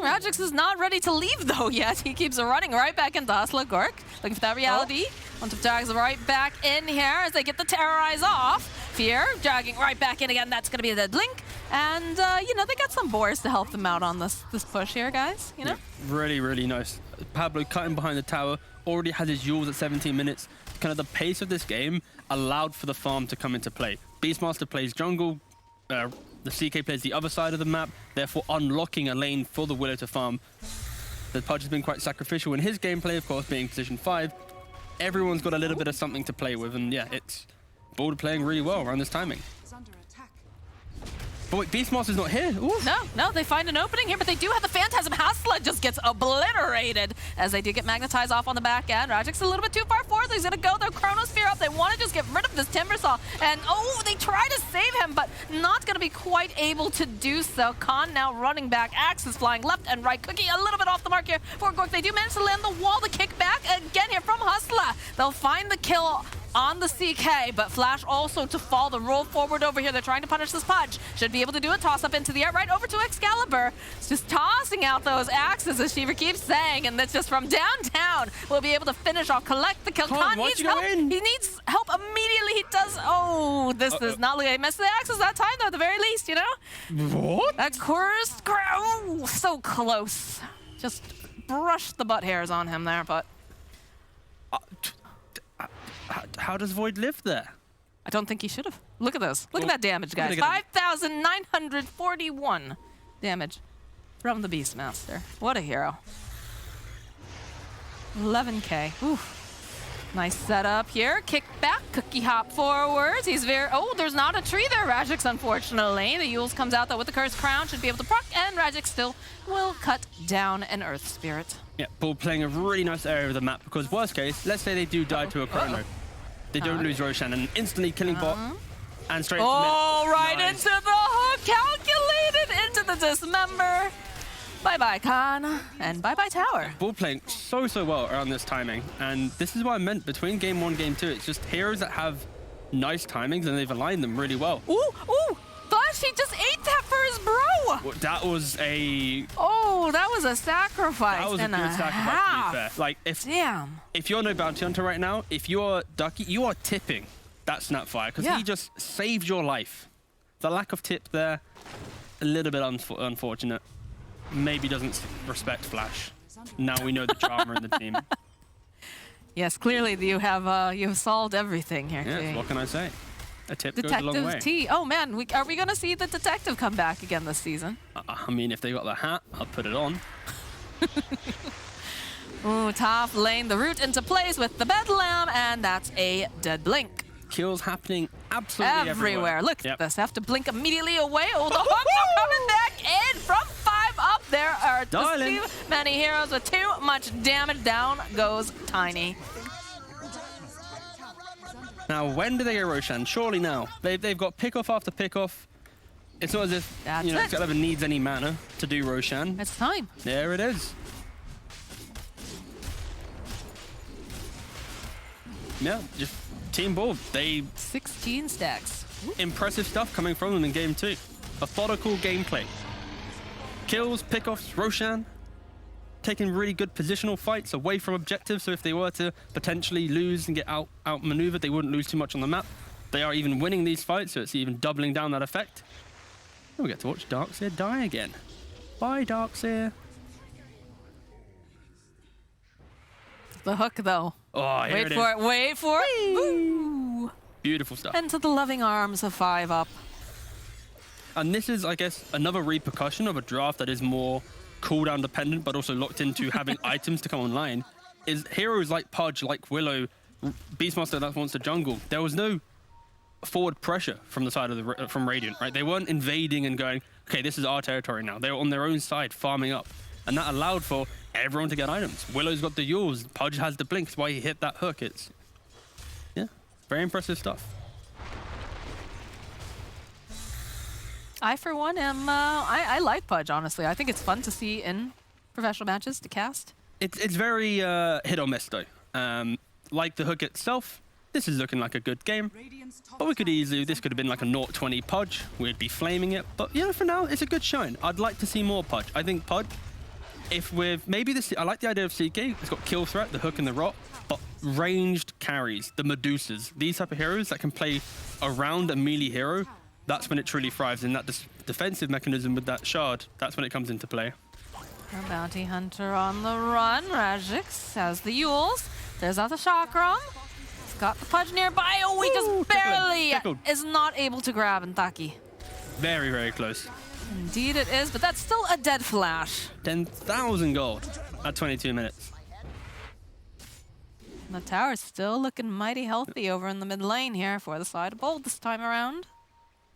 Rajix is not ready to leave though yet. He keeps running right back into Hustler. Gork looking for that reality. One of Jags right back in here as they get the terrorize off. Fear dragging right back in again. That's going to be a dead blink. And, you know, they got some boars to help them out on this push here, guys. You know? Yeah, really, really nice. Pablo cutting behind the tower. Already has his Yules at 17 minutes. Kind of the pace of this game allowed for the farm to come into play. Beastmaster plays jungle. The CK plays the other side of the map, therefore unlocking a lane for the Willow to farm. The Pudge has been quite sacrificial in his gameplay, of course, being position 5. Everyone's got a little bit of something to play with, and yeah, it's Boulder playing really well around this timing. But wait, Beastmaster's not here. Ooh. No, they find an opening here, but they do have the Phantasm. Hustler just gets obliterated as they do get magnetized off on the back end. Rajik's a little bit too far forward. He's gonna go their Chronosphere up. They want to just get rid of this Timbersaw. And oh, they try to save him, but not gonna be quite able to do so. Khan now running back. Axe is flying left and right. Cookie a little bit off the mark here for Gork. They do manage to land the wall. The kick back again here from Hustler. They'll find the kill on the CK, but Flash also to fall. The roll forward over here. They're trying to punish this Pudge. Should be able to do a toss up into the air right over to Excalibur. It's just tossing out those axes, as Shiva keeps saying, and that's just from downtown. We'll be able to finish off, collect the kill. Khan needs help. He needs help immediately. He does. Oh, this is not like I missed the axes that time, though, at the very least, you know? What? That chorus, oh, so close. Just brushed the butt hairs on him there, but how does Void live there? I don't think he should have. Look at this. Look at that damage, guys. 5,941 damage from the Beastmaster. What a hero. 11K. Ooh. Nice setup here. Kick back. Cookie hop forwards. He's very... Oh, there's not a tree there, Rajix, unfortunately. The Yules comes out, though, with the Cursed Crown. Should be able to proc, and Rajix still will cut down an Earth Spirit. Yeah, Bull playing a really nice area of the map, because worst case, let's say they do die to a Chrono. They don't lose Roshan, and instantly killing bot, and straight into mid. Right nice. into the hook. Calculated into the dismember. Bye-bye, Khan. And bye-bye, Tower. Bull playing so well around this timing. And this is what I meant between game 1 game 2. It's just heroes that have nice timings, and they've aligned them really well. Ooh! Flash, he just ate that for his bro! Well, that was a... Oh, that was a sacrifice. That was a good sacrifice, to be fair. Like, if you're no bounty hunter right now, if you're Ducky, you are tipping that Snapfire, because he just saved your life. The lack of tip there, a little bit unfortunate. Maybe doesn't respect Flash. Now we know the drama in the team. Yes, clearly you have solved everything here. Yeah, what can I say? A tip goes a long way. Detective T. Oh man, are we gonna see the detective come back again this season? I mean, if they got the hat, I'll put it on. Ooh, top lane, the root into place with the Bedlam, and that's a dead blink. Kills happening absolutely everywhere. Look at this. Have to blink immediately away. Oh, the hook coming back in from 5 up. There are just too many heroes with too much damage. Down goes Tiny. Now, when do they get Roshan? Surely now. They've got pick-off after pick-off. It's not as if Excalibur needs any mana to do Roshan. It's time. There it is. Yeah, just Team Bold. 16 stacks. Impressive stuff coming from them in game 2. Methodical gameplay. Kills, pick-offs, Roshan. Taking really good positional fights away from objectives, so if they were to potentially lose and get outmaneuvered, they wouldn't lose too much on the map. They are even winning these fights, so it's even doubling down that effect. And we get to watch Darkseer die again. Bye, Darkseer. The hook, though. Oh, here it is. Wait for it. Ooh. Beautiful stuff. Into the loving arms of 5 up. And this is, I guess, another repercussion of a draft that is more cooldown dependent, but also locked into having items to come online, is heroes like Pudge, like Willow, Beastmaster that wants to jungle. There was no forward pressure from the side of from Radiant, right? They weren't invading and going, okay, this is our territory now. They were on their own side, farming up. And that allowed for everyone to get items. Willow's got the Yules, Pudge has the blink, that's why he hit that hook. It's, yeah, very impressive stuff. I, for one, am I like Pudge, honestly. I think it's fun to see in professional matches to cast. It's very hit or miss, though. Like the hook itself, this is looking like a good game. But we could easily, this could have been like a 0-20 Pudge. We'd be flaming it. But, you know, for now, it's a good shine. I'd like to see more Pudge. I think Pudge if with maybe this, I like the idea of CK. It's got kill threat, the hook and the rot, but ranged carries, the Medusas, these type of heroes that can play around a melee hero. That's when it truly thrives in that defensive mechanism with that shard. That's when it comes into play. A bounty hunter on the run. Rajix has the Yules. There's out the Chakram. He's got the Pudge nearby. Oh, he just barely is not able to grab Ntaki. Very, very close. Indeed it is, but that's still a dead flash. 10,000 gold at 22 minutes. The tower's still looking mighty healthy over in the mid lane here for the side of Bold this time around.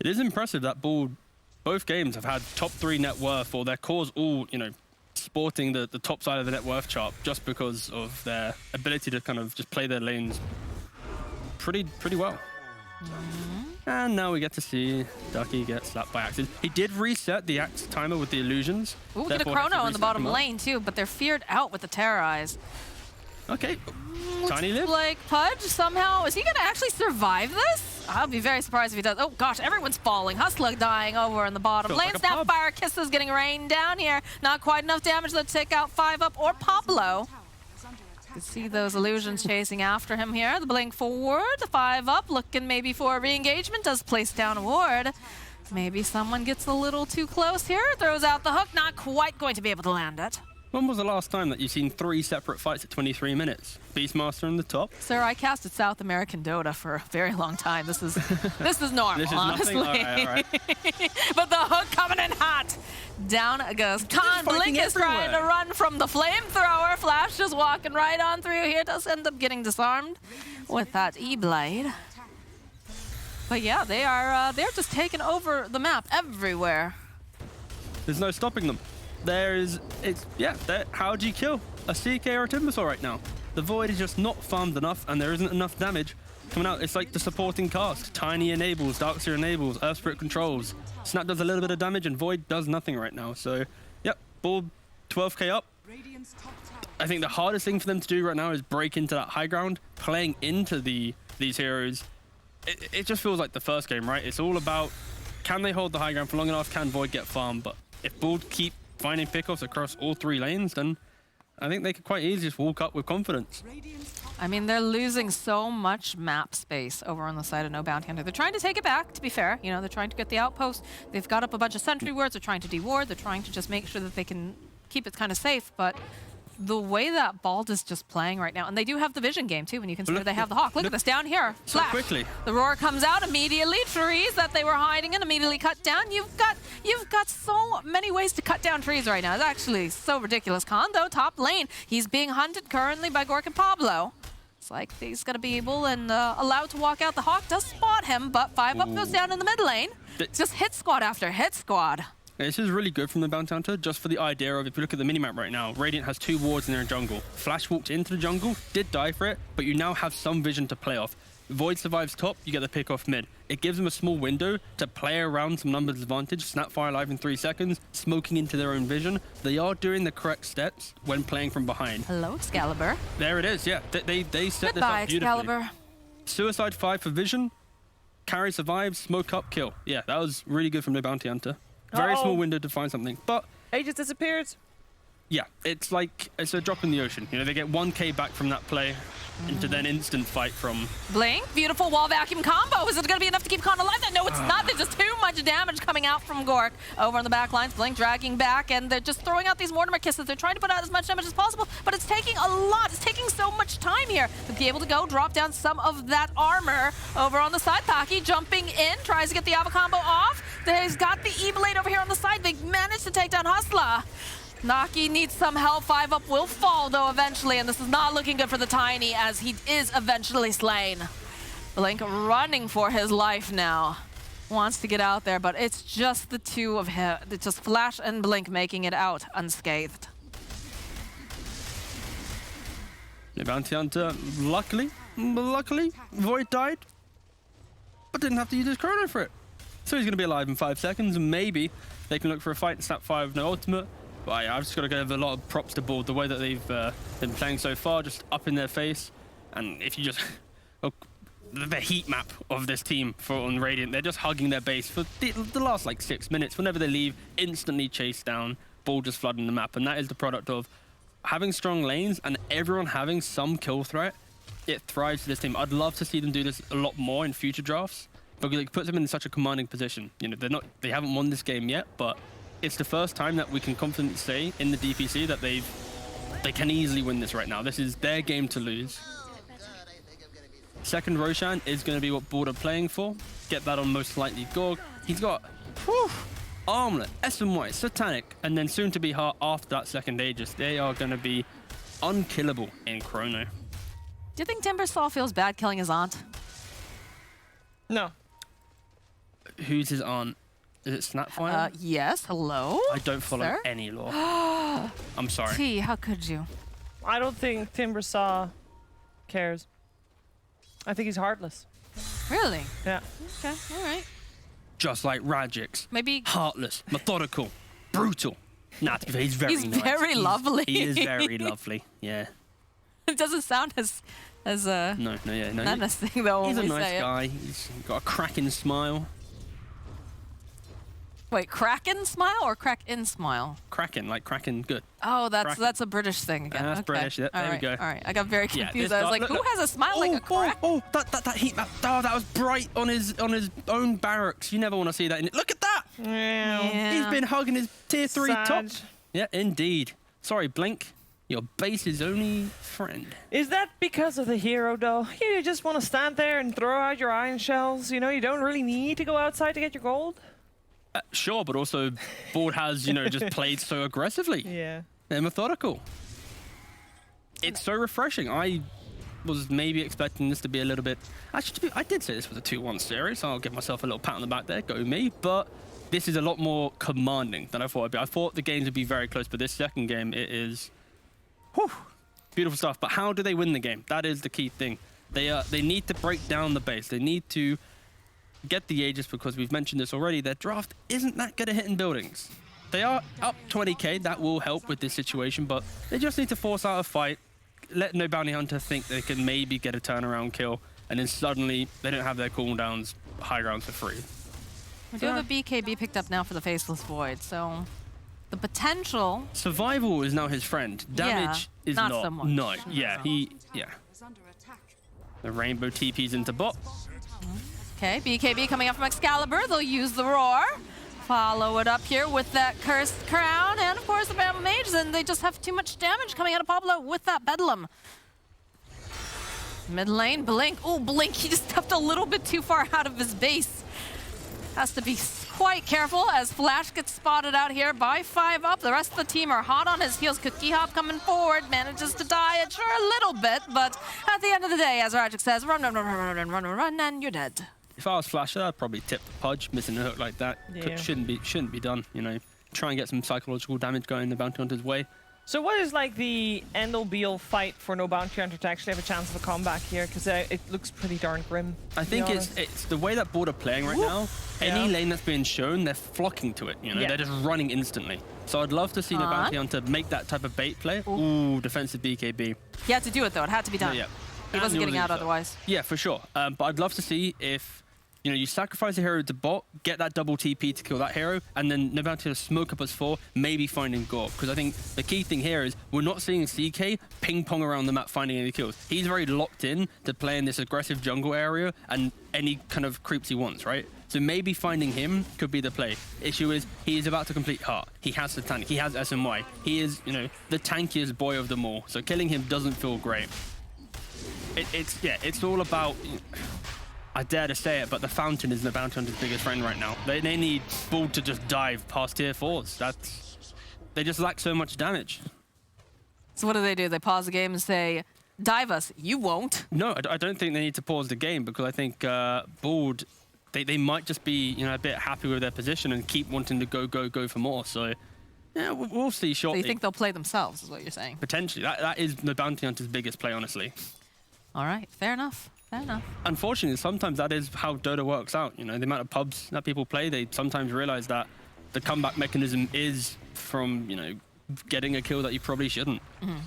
It is impressive that Bold, both games have had top 3 net worth, or their cores all, you know, sporting the top side of the net worth chart just because of their ability to kind of just play their lanes pretty well. And now we get to see Ducky get slapped by axes. He did reset the axe timer with the illusions. Ooh, get a chrono in the bottom lane too, but they're feared out with the Terrorize. Okay, Tiny live. Like Pudge somehow, is he gonna actually survive this? I'll be very surprised if he does. Oh gosh, everyone's falling. Hustler dying over in the bottom Feels lane. like a pub. Snapfire Kisses getting rained down here. Not quite enough damage to take out 5-up or Pablo. You see those illusions chasing after him here. The blink forward, the 5-up, looking maybe for a re-engagement, does place down a ward. Maybe someone gets a little too close here, throws out the hook, not quite going to be able to land it. When was the last time that you've seen 3 separate fights at 23 minutes? Beastmaster in the top. Sir, I casted South American Dota for a very long time. This is normal, This is honestly. nothing? All right. But the hook coming in hot. Down it goes. Khan Blink is trying to run from the flamethrower. Flash just walking right on through here. Does end up getting disarmed with that E-Blade. But yeah, they're just taking over the map everywhere. There's no stopping them. How do you kill a CK or a Timbersaw right now? The Void is just not farmed enough, and there isn't enough damage coming out. It's like the supporting cast. Tiny enables, Darkseer enables, Earth Spirit controls. Snap does a little bit of damage, and Void does nothing right now. So, yep, Ball 12k up. I think the hardest thing for them to do right now is break into that high ground, playing into these heroes. It just feels like the first game, right? It's all about, can they hold the high ground for long enough? Can Void get farmed? But if Ball keep finding pickoffs across all 3 lanes, then I think they could quite easily just walk up with confidence. I mean, they're losing so much map space over on the side of No Bounty Hunter. They're trying to take it back, to be fair. You know, they're trying to get the outpost. They've got up a bunch of sentry wards. They're trying to deward. They're trying to just make sure that they can keep it kind of safe. But the way that Bald is just playing right now, and they do have the vision game too when you consider they have the Hawk. Look at this down here. So Flash. quickly. The roar comes out immediately. Trees that they were hiding in immediately cut down. You've got so many ways to cut down trees right now. It's actually so ridiculous. Khan though, top lane. He's being hunted currently by Gork and Pablo. It's like he's gonna be able and allowed to walk out. The Hawk does spot him, but 5-up goes down in the mid lane. Just hit squad after hit squad. This is really good from the Bounty Hunter, just for the idea of, if you look at the minimap right now, Radiant has 2 wards in their jungle. Flash walked into the jungle, did die for it, but you now have some vision to play off. Void survives top, you get the pick off mid. It gives them a small window to play around some numbers advantage, Snapfire live in 3 seconds, smoking into their own vision. They are doing the correct steps when playing from behind. Hello, Excalibur. There it is, yeah. They set this Goodbye, up beautifully. Excalibur. Suicide 5 for vision, carry survives, smoke up, kill. Yeah, that was really good from the Bounty Hunter. Very small window to find something, but Aegis disappears. yeah, it's like it's a drop in the ocean. You know, they get 1k back from that play into then instant fight from Blink, beautiful wall vacuum combo. Is it going to be enough to keep Khan alive? No, it's not. There's just too much damage coming out from Gork. Over on the back lines, Blink dragging back, and they're just throwing out these Mortimer kisses. They're trying to put out as much damage as possible, but it's taking a lot. It's taking so much time here to be able to go drop down some of that armor. Over on the side, Taki jumping in, tries to get the Ava combo off. He's got the E-Blade over here on the side. They managed to take down Hustler. Naki needs some help. 5-up will fall, though, eventually, and this is not looking good for the Tiny, as he is eventually slain. Blink running for his life now. Wants to get out there, but it's just the 2 of him. It's just Flash and Blink making it out unscathed. the Bounty Hunter. Luckily, Void died, but didn't have to use his chrono for it. So he's going to be alive in 5 seconds, and maybe they can look for a fight and snap 5 no ultimate. But yeah, I've just got to give a lot of props to Board, the way that they've been playing so far, just up in their face. And if you just... the heat map of this team on Radiant, they're just hugging their base for the last like 6 minutes. Whenever they leave, instantly chased down. Ball just flooding the map, and that is the product of having strong lanes and everyone having some kill threat. It thrives for this team. I'd love to see them do this a lot more in future drafts because it puts them in such a commanding position. You know, they haven't won this game yet, but it's the first time that we can confidently say in the DPC that they can easily win this right now. This is their game to lose. Second Roshan is going to be what Board are playing for. Get that on most likely Gorg. He's got Armlet, SMY, Satanic, and then soon to be Heart after that second Aegis. They are going to be unkillable in Chrono. Do you think Timbersaw feels bad killing his aunt? No. Who's his aunt? Is it Snapfire? Yes. Hello? I don't follow sir? any lore. I'm sorry. T, how could you? I don't think Timbersaw cares. I think he's heartless. Really? Yeah. Okay, all right. Just like Radix. Maybe... Heartless, methodical, brutal. Nah, to be fair, he's very nice. He's very lovely. He is very lovely, yeah. It doesn't sound as No. menacing though He's when a we nice say guy. He's got a cracking smile. Wait, Kraken smile or crack-in smile? Cracking, like cracking good. Oh, Kraken. that's a British thing again. That's okay. British. There we go. All right, I got very Yeah, confused. this I was guy- like, look, who look. has a smile like a crack? That heat map. Oh, that was bright on his own barracks. You never want to see that. Look at that. Yeah. He's been hugging his tier 3 Sad. top. Yeah, indeed. Sorry, Blink. Your base's only friend. Is that because of the hero, though? You just want to stand there and throw out your iron shells? You know, you don't really need to go outside to get your gold? Sure, but also Board has, just played so aggressively. Yeah. They're methodical. It's so refreshing. I was maybe expecting this to be a little bit... Actually, I did say this was a 2-1 series, so I'll give myself a little pat on the back there. Go me. But this is a lot more commanding than I thought it'd be. I thought the games would be very close, but this second game, it is... Whew, beautiful stuff. But how do they win the game? That is the key thing. They need to break down the base. They need to get the Aegis, because we've mentioned this already. Their draft isn't that good at hitting buildings. They are up 20k. That will help with this situation, but they just need to force out a fight. Let no bounty hunter think they can maybe get a turnaround kill, and then suddenly they don't have their cooldowns, high grounds for free. We do have a BKB picked up now for the Faceless Void, so the potential... Survival is now his friend. Damage is not not. so much. No, yeah, is under attack. The rainbow TP's into bot. Okay, BKB coming up from Excalibur. They'll use the Roar. Follow it up here with that Cursed Crown, and of course the Bama Mage, and they just have too much damage coming out of Pablo with that Bedlam. Mid lane, Blink. Oh, Blink, he just stepped a little bit too far out of his base. Has to be quite careful as Flash gets spotted out here by 5 up. The rest of the team are hot on his heels. Cookie Hop coming forward, manages to die sure a little bit, but at the end of the day, as Rajic says, run, and you're dead. If I was Flasher, I'd probably tip the Pudge. Missing a hook like that shouldn't be done. Try and get some psychological damage going the bounty hunter's way. So what is like the end-all be-all fight for no bounty hunter to actually have a chance of a comeback here? Because it looks pretty darn grim. I think it's the way that Board are playing right now. Any lane that's being shown, they're flocking to it. They're just running instantly. So I'd love to see no bounty hunter make that type of bait play. Ooh, defensive BKB. He had to do it though. It had to be done. Yeah. He wasn't getting out otherwise. Yeah, for sure. But I'd love to see if you sacrifice a hero to bot, get that double TP to kill that hero, and then no bounty hunter smoke up as 4, maybe finding Gorg. Because I think the key thing here is we're not seeing CK ping pong around the map finding any kills. He's very locked in to playing this aggressive jungle area and any kind of creeps he wants, right? So maybe finding him could be the play. Issue is he is about to complete Heart. He has Satanic. He has SMY. He is, the tankiest boy of them all. So killing him doesn't feel great. It's all about. I dare to say it, but the Fountain is the bounty hunter's biggest friend right now. They need Bull to just dive past tier 4s. They just lack so much damage. So what do? They pause the game and say, dive us. You won't. No, I don't think they need to pause the game, because I think Bald, they might just be a bit happy with their position and keep wanting to go for more. So yeah, we'll see shortly. So you think they'll play themselves, is what you're saying? Potentially. That is the bounty hunter's biggest play, honestly. All right, fair enough. Fair enough. Unfortunately, sometimes that is how Dota works out. The amount of pubs that people play, they sometimes realize that the comeback mechanism is from, getting a kill that you probably shouldn't. Mm-hmm.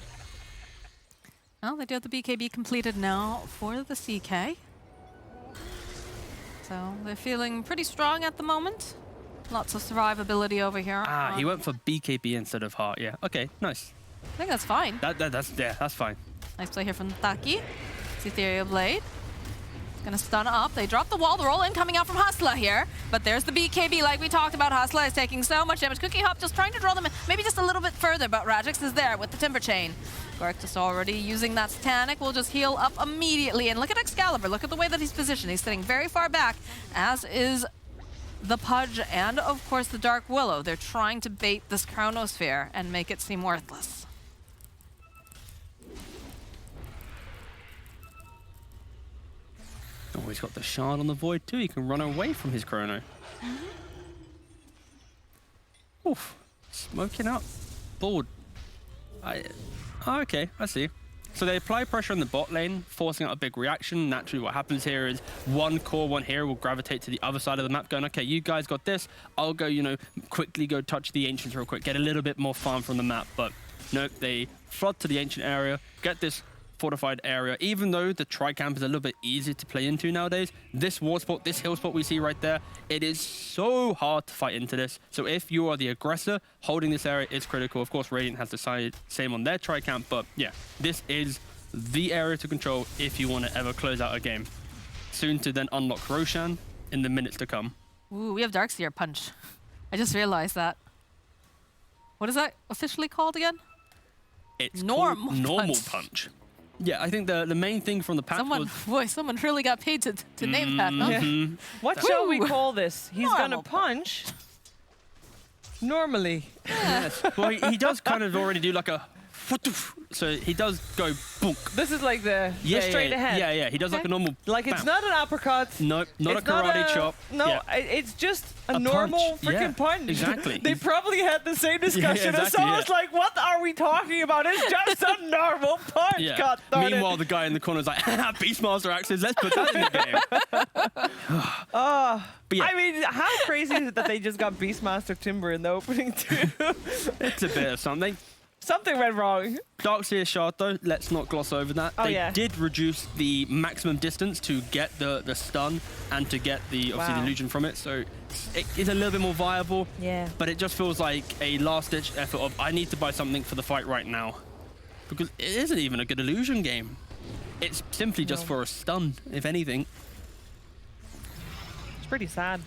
Well, they do have the BKB completed now for the CK. So they're feeling pretty strong at the moment. Lots of survivability over here. Ah, he went for BKB instead of heart. Yeah. Okay. Nice. I think that's fine. That's fine. Nice play here from Taki. It's Ethereal Blade. Gonna stun up. They drop the wall. The roll in coming out from Hustler here. But there's the BKB like we talked about. Hustler is taking so much damage. Cookie Hop just trying to draw them in, maybe just a little bit further, but Radix is there with the Timber Chain. Gorktus already using that Satanic. Will just heal up immediately. And look at Excalibur. Look at the way that he's positioned. He's sitting very far back, as is the Pudge and, of course, the Dark Willow. They're trying to bait this Chronosphere and make it seem worthless. Oh, he's got the shard on the Void too. He can run away from his Chrono. Oof. Smoking up. Board. Okay, I see. So they apply pressure on the bot lane, forcing out a big reaction. Naturally, what happens here is one core, one hero will gravitate to the other side of the map, going, okay, you guys got this. I'll go, you know, quickly go touch the Ancients real quick, get a little bit more farm from the map. But nope, they flood to the Ancient area, get this fortified area. Even though the Tri-Camp is a little bit easier to play into nowadays, this ward spot, this hill spot we see right there, it is so hard to fight into this. So if you are the aggressor, holding this area is critical. Of course, Radiant has decided same on their Tri-Camp, but yeah, this is the area to control if you want to ever close out a game. Soon to then unlock Roshan in the minutes to come. Ooh, we have Darkseer Punch. I just realized that. What is that officially called again? It's Normal called Normal Punch. Yeah, I think the main thing from the patch was... Someone really got paid to name that, huh? Yeah. What shall we call this? He's Normal gonna punch normally. Yes. Well, he does kind of already do like a... So he does go boonk. This is like the straight ahead. Yeah. He does like a normal... Like it's not an uppercut. Nope, not a karate chop. No, Yeah. it's just a normal punch. Yeah, freaking punch. exactly. They probably had the same discussion as exactly, someone's like, what are we talking about? It's just a normal punch. Yeah. God darn Meanwhile, it. the guy in the corner is like, Beastmaster axes, let's put that in the game. But yeah, I mean, how crazy is it that they just got Beastmaster Timber in the opening too? it's a bit of something. Something went wrong. Darkseer shard though, let's not gloss over that. Oh, they yeah. did reduce the maximum distance to get the stun and to get the obviously the Wow. illusion from it, so it is a little bit more viable. Yeah. But it just feels like a last-ditch effort of I need to buy something for the fight right now, because it isn't even a good illusion game. It's simply just for a stun, if anything. It's pretty sad.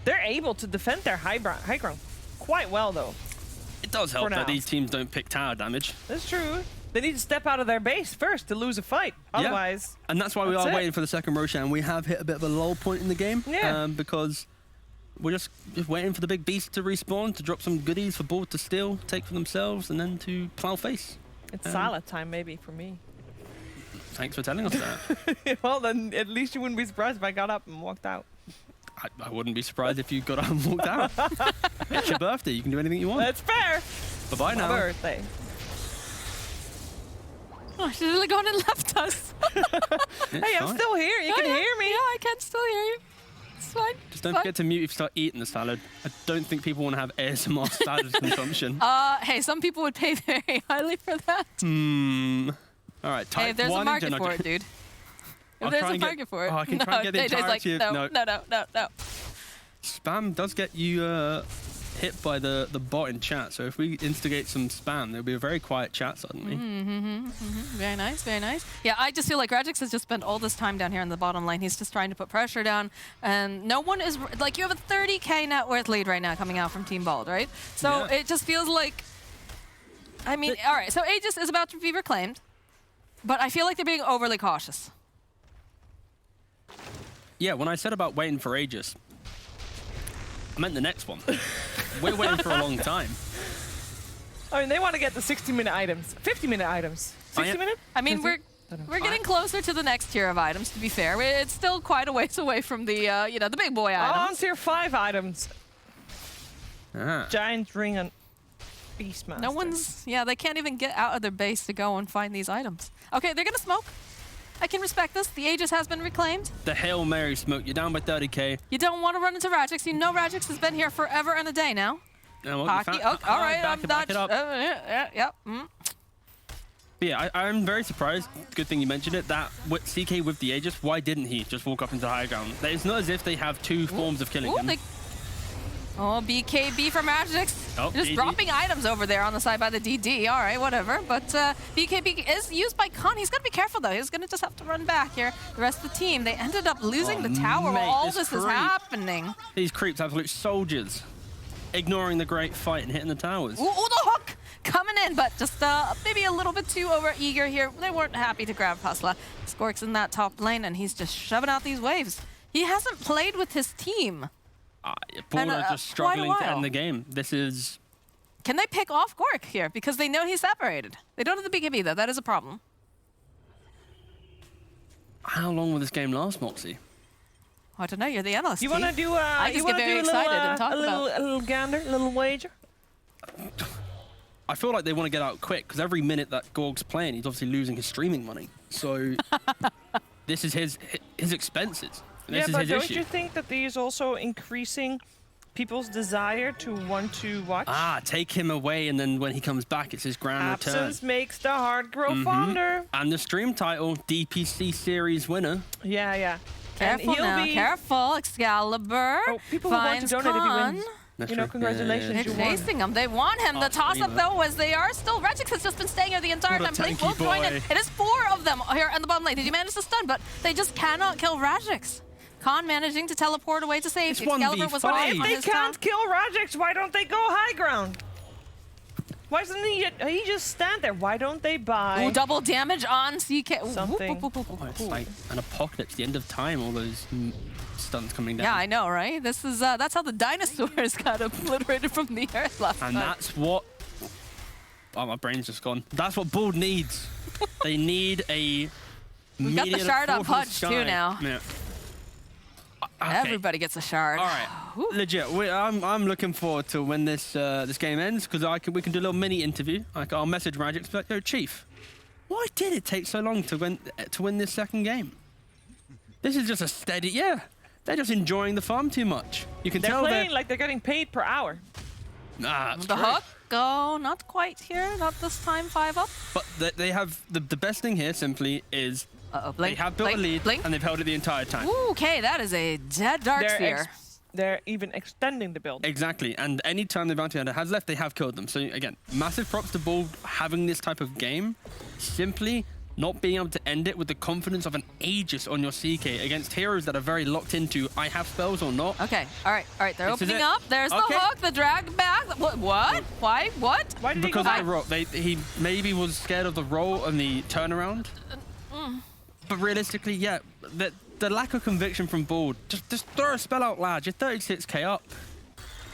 They're able to defend their high ground quite well, though. It does help now. that these teams don't pick tower damage. That's true. They need to step out of their base first to lose a fight. Otherwise, And that's why we that's are it. waiting for the second Roshan. We have hit a bit of a lull point in the game. Yeah. Because we're just waiting for the big beast to respawn, to drop some goodies for Board to steal, take for themselves, and then to plow face. it's salad time maybe for me. Thanks for telling us that. Well, then at least you wouldn't be surprised if I got up and walked out. I wouldn't be surprised if you got up and walked out. It's your birthday. You can do anything you want. That's fair. Bye-bye now. My birthday. Oh, she's really gone and left us. It's Hey, I'm fine. still here. You can yeah, hear me. Yeah, I can still hear you. It's fine. Just don't forget to mute if you start eating the salad. I don't think people want to have ASMR salad consumption. Hey, some people would pay very highly for that. All right, type Hey, if there's a one market and for it, dude. I'll If there's try a and get- market for it. I can try and get the Jay's like, entirety of- no. Spam does get you hit by the bot in chat, so if we instigate some spam, there'll be a very quiet chat suddenly. Very nice, very nice. Yeah, I just feel like Radix has just spent all this time down here in the bottom lane. He's just trying to put pressure down, and no one is like, you have a 30k net worth lead right now coming out from Team Bald, right? So Yeah. it just feels like, I mean, all right. So Aegis is about to be reclaimed, but I feel like they're being overly cautious. Yeah, when I said about waiting for Aegis, I meant the next one. We're waiting for a long time. I mean, they want to get the 60-minute items, 50-minute items. 60-minute? I mean, 50? we're getting closer to the next tier of items. To be fair, it's still quite a ways away from the the big boy On items. tier 5 items. Ah. Giant ring and Beastmaster. No one's, they can't even get out of their base to go and find these items. Okay, they're gonna smoke. I can respect this. The Aegis has been reclaimed. The Hail Mary smoke, you're down by 30k. You don't want to run into Radix. You know Radix has been here forever and a day now. Well, Hockey. Oh, all right, I'm back not. it up. Yeah. But yeah, I'm very surprised. Good thing you mentioned it. That CK with the Aegis, why didn't he just walk up into the high ground? It's not as if they have two forms of killing Ooh, him. Oh, BKB from Magix. Oh, Just DD. dropping items over there on the side by the DD. All right, whatever. But BKB is used by Khan. He's got to be careful, though. He's going to just have to run back here. The rest of the team, they ended up losing the tower mate, while all this this is creep. happening. These creeps, absolute soldiers. Ignoring the great fight and hitting the towers. Ooh, the hook coming in, but just maybe a little bit too over-eager here. They weren't happy to grab Hustler. Skork's in that top lane, and he's just shoving out these waves. He hasn't played with his team. Bold are just quite a struggling to while. end the game. This is... Can they pick off Gork here? Because they know he's separated. They don't have the BKB, though. That is a problem. How long will this game last, Moxie? I don't know. You're the analyst. You want to T. do I just you get want to very do a little, excited and talk a little, about. a little gander, a little wager? I feel like they want to get out quick, because every minute that Gorg's playing, he's obviously losing his streaming money. So this is his expenses. And this Yeah, is but his don't issue. you think that these also increasing people's desire to want to watch? Take him away, and then when he comes back, it's his grand Absence return. makes the heart grow fonder. And the stream title, DPC series winner. Yeah, yeah. And Careful he'll now. be, Careful. Excalibur Oh, people who want to finds donate if he Khan. wins. That's You know, true. congratulations, Yeah, They're you won. chasing him. They want him. The toss-up, Reborn. though, as they are still. Regix has just been staying here the entire What a time. Blink tanky both join in. boy. It is 4 of them here in the bottom lane. Did you manage to stun? But they just cannot kill Regix. Khan managing to teleport away to save. It's Excalibur 1v5. was But off if on they his can't top. kill Rajix, why don't they go high ground? Why doesn't he just stand there? Why don't they buy? Ooh, double damage on CK. Ooh, Something. Oh, it's like an apocalypse, the end of time, all those stunts coming down. Yeah, I know, right? This is that's how the dinosaurs got obliterated from the earth last And time. that's what... Oh, my brain's just gone. That's what Bold needs. They need a... We've got the meteor shard fall on from the Pudge, too, sky. now. Yeah. Okay. Everybody gets a shard. All right, legit. I'm looking forward to when this this game ends, because we can do a little mini interview. Like, I'll message Rajix, be like, "Yo, Chief, why did it take so long to win this second game? This is just a steady. Yeah, they're just enjoying the farm too much. You can They're tell playing like they're getting paid per hour. that's The true. hook. Oh, not quite here. Not this time. 5 up. But they have the best thing here simply is Uh-oh, they blink. have built blink, a lead Blink. and they've held it the entire time. Ooh, okay, that is a dead dark sphere. They're even extending the build. Exactly, and any time the bounty hunter has left, they have killed them. So again, massive props to Bull having this type of game. Simply not being able to end it with the confidence of an Aegis on your CK against heroes that are very locked into I have spells or not. Okay, all right. They're This is opening it. up. There's Okay. the hook, the drag back. What? Why? What? Why did he Because go of back? the roll. He maybe was scared of the roll and the turnaround. But realistically, yeah, the lack of conviction from Bald. Just throw a spell out, lad. You're 36k up.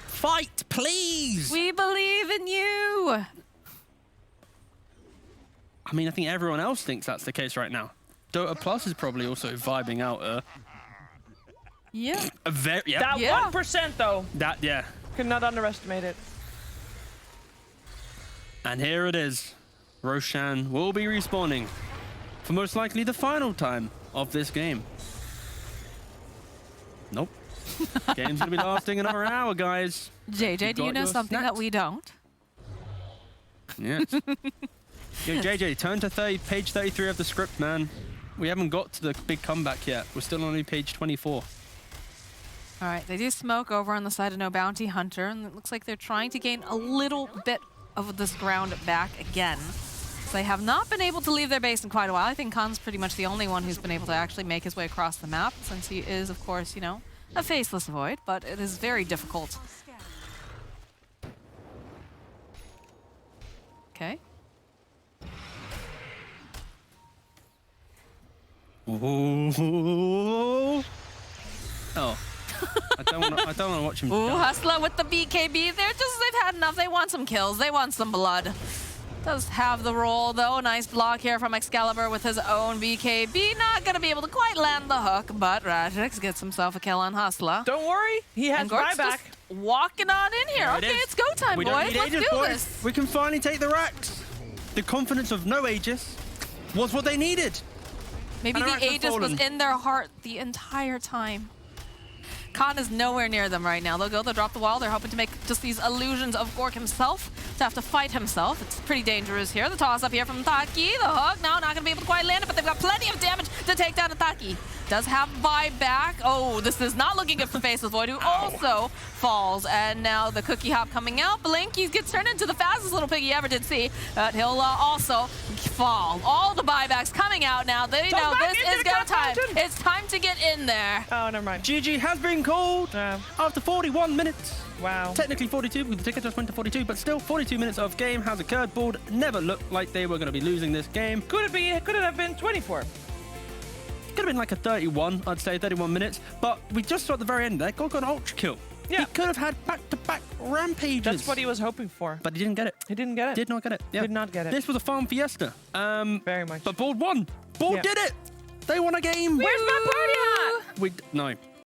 Fight, please! We believe in you. I mean, I think everyone else thinks that's the case right now. Dota Plus is probably also vibing out Yeah. a very... Yeah, That Yeah. 1% though, yeah. could not underestimate it. And here it is. Roshan will be respawning for most likely the final time of this game. Nope. Game's gonna be lasting another hour, guys. JJ, do you got know your something that snacks. we don't? Yes. Yo, JJ, turn to page 33 of the script, man. We haven't got to the big comeback yet. We're still on page 24. All right, they do smoke over on the side of No Bounty Hunter, and it looks like they're trying to gain a little bit of this ground back again. So they have not been able to leave their base in quite a while. I think Khan's pretty much the only one who's been able to actually make his way across the map, since he is, of course, you know, a faceless void, but it is very difficult. Okay. Ooh. Oh. I don't want to watch him Ooh, die. Hustler with the BKB. They've had enough. They want some kills. They want some blood. Does have the roll, though. Nice block here from Excalibur with his own BKB. Not going to be able to quite land the hook, but Rajix gets himself a kill on Hustler. Don't worry, he has And Gork's buyback. just walking on in here. There it Okay, is. it's go time, We don't boys. need Let's Aegis, do boys. this. We can finally take the racks. The confidence of no Aegis was what they needed. Maybe And the Arax has Aegis was fallen. in their heart the entire time. Khan is nowhere near them right now. They'll drop the wall. They're hoping to make just these illusions of Gork himself to have to fight himself. It's pretty dangerous here. The toss up here from Taki. The hook. No, not going to be able to quite land it, but they've got plenty of damage to take down Ataki. Does have buyback. Oh, this is not looking good for Faceless Void, who also falls. And now the cookie hop coming out. Blinky gets turned into the fastest little pig he ever did see. But he'll also fall. All the buybacks coming out now. They know this is go time. It's time to get in there. Oh, never mind. GG has been called after 41 minutes. Wow. Technically 42 because the ticket just went to 42, but still 42 minutes of game has occurred. Board never looked like they were going to be losing this game. Could it have been 24? Could have been like a 31, I'd say 31 minutes, but we just saw at the very end there, got an ultra kill. Yeah. He could have had back-to-back rampages. That's what he was hoping for. But he didn't get it. He didn't get it. Did not get it. Yeah. Did not get it. This was a farm fiesta. Very much. But Board won. Board did it. They won a game. Where's my party hat? No.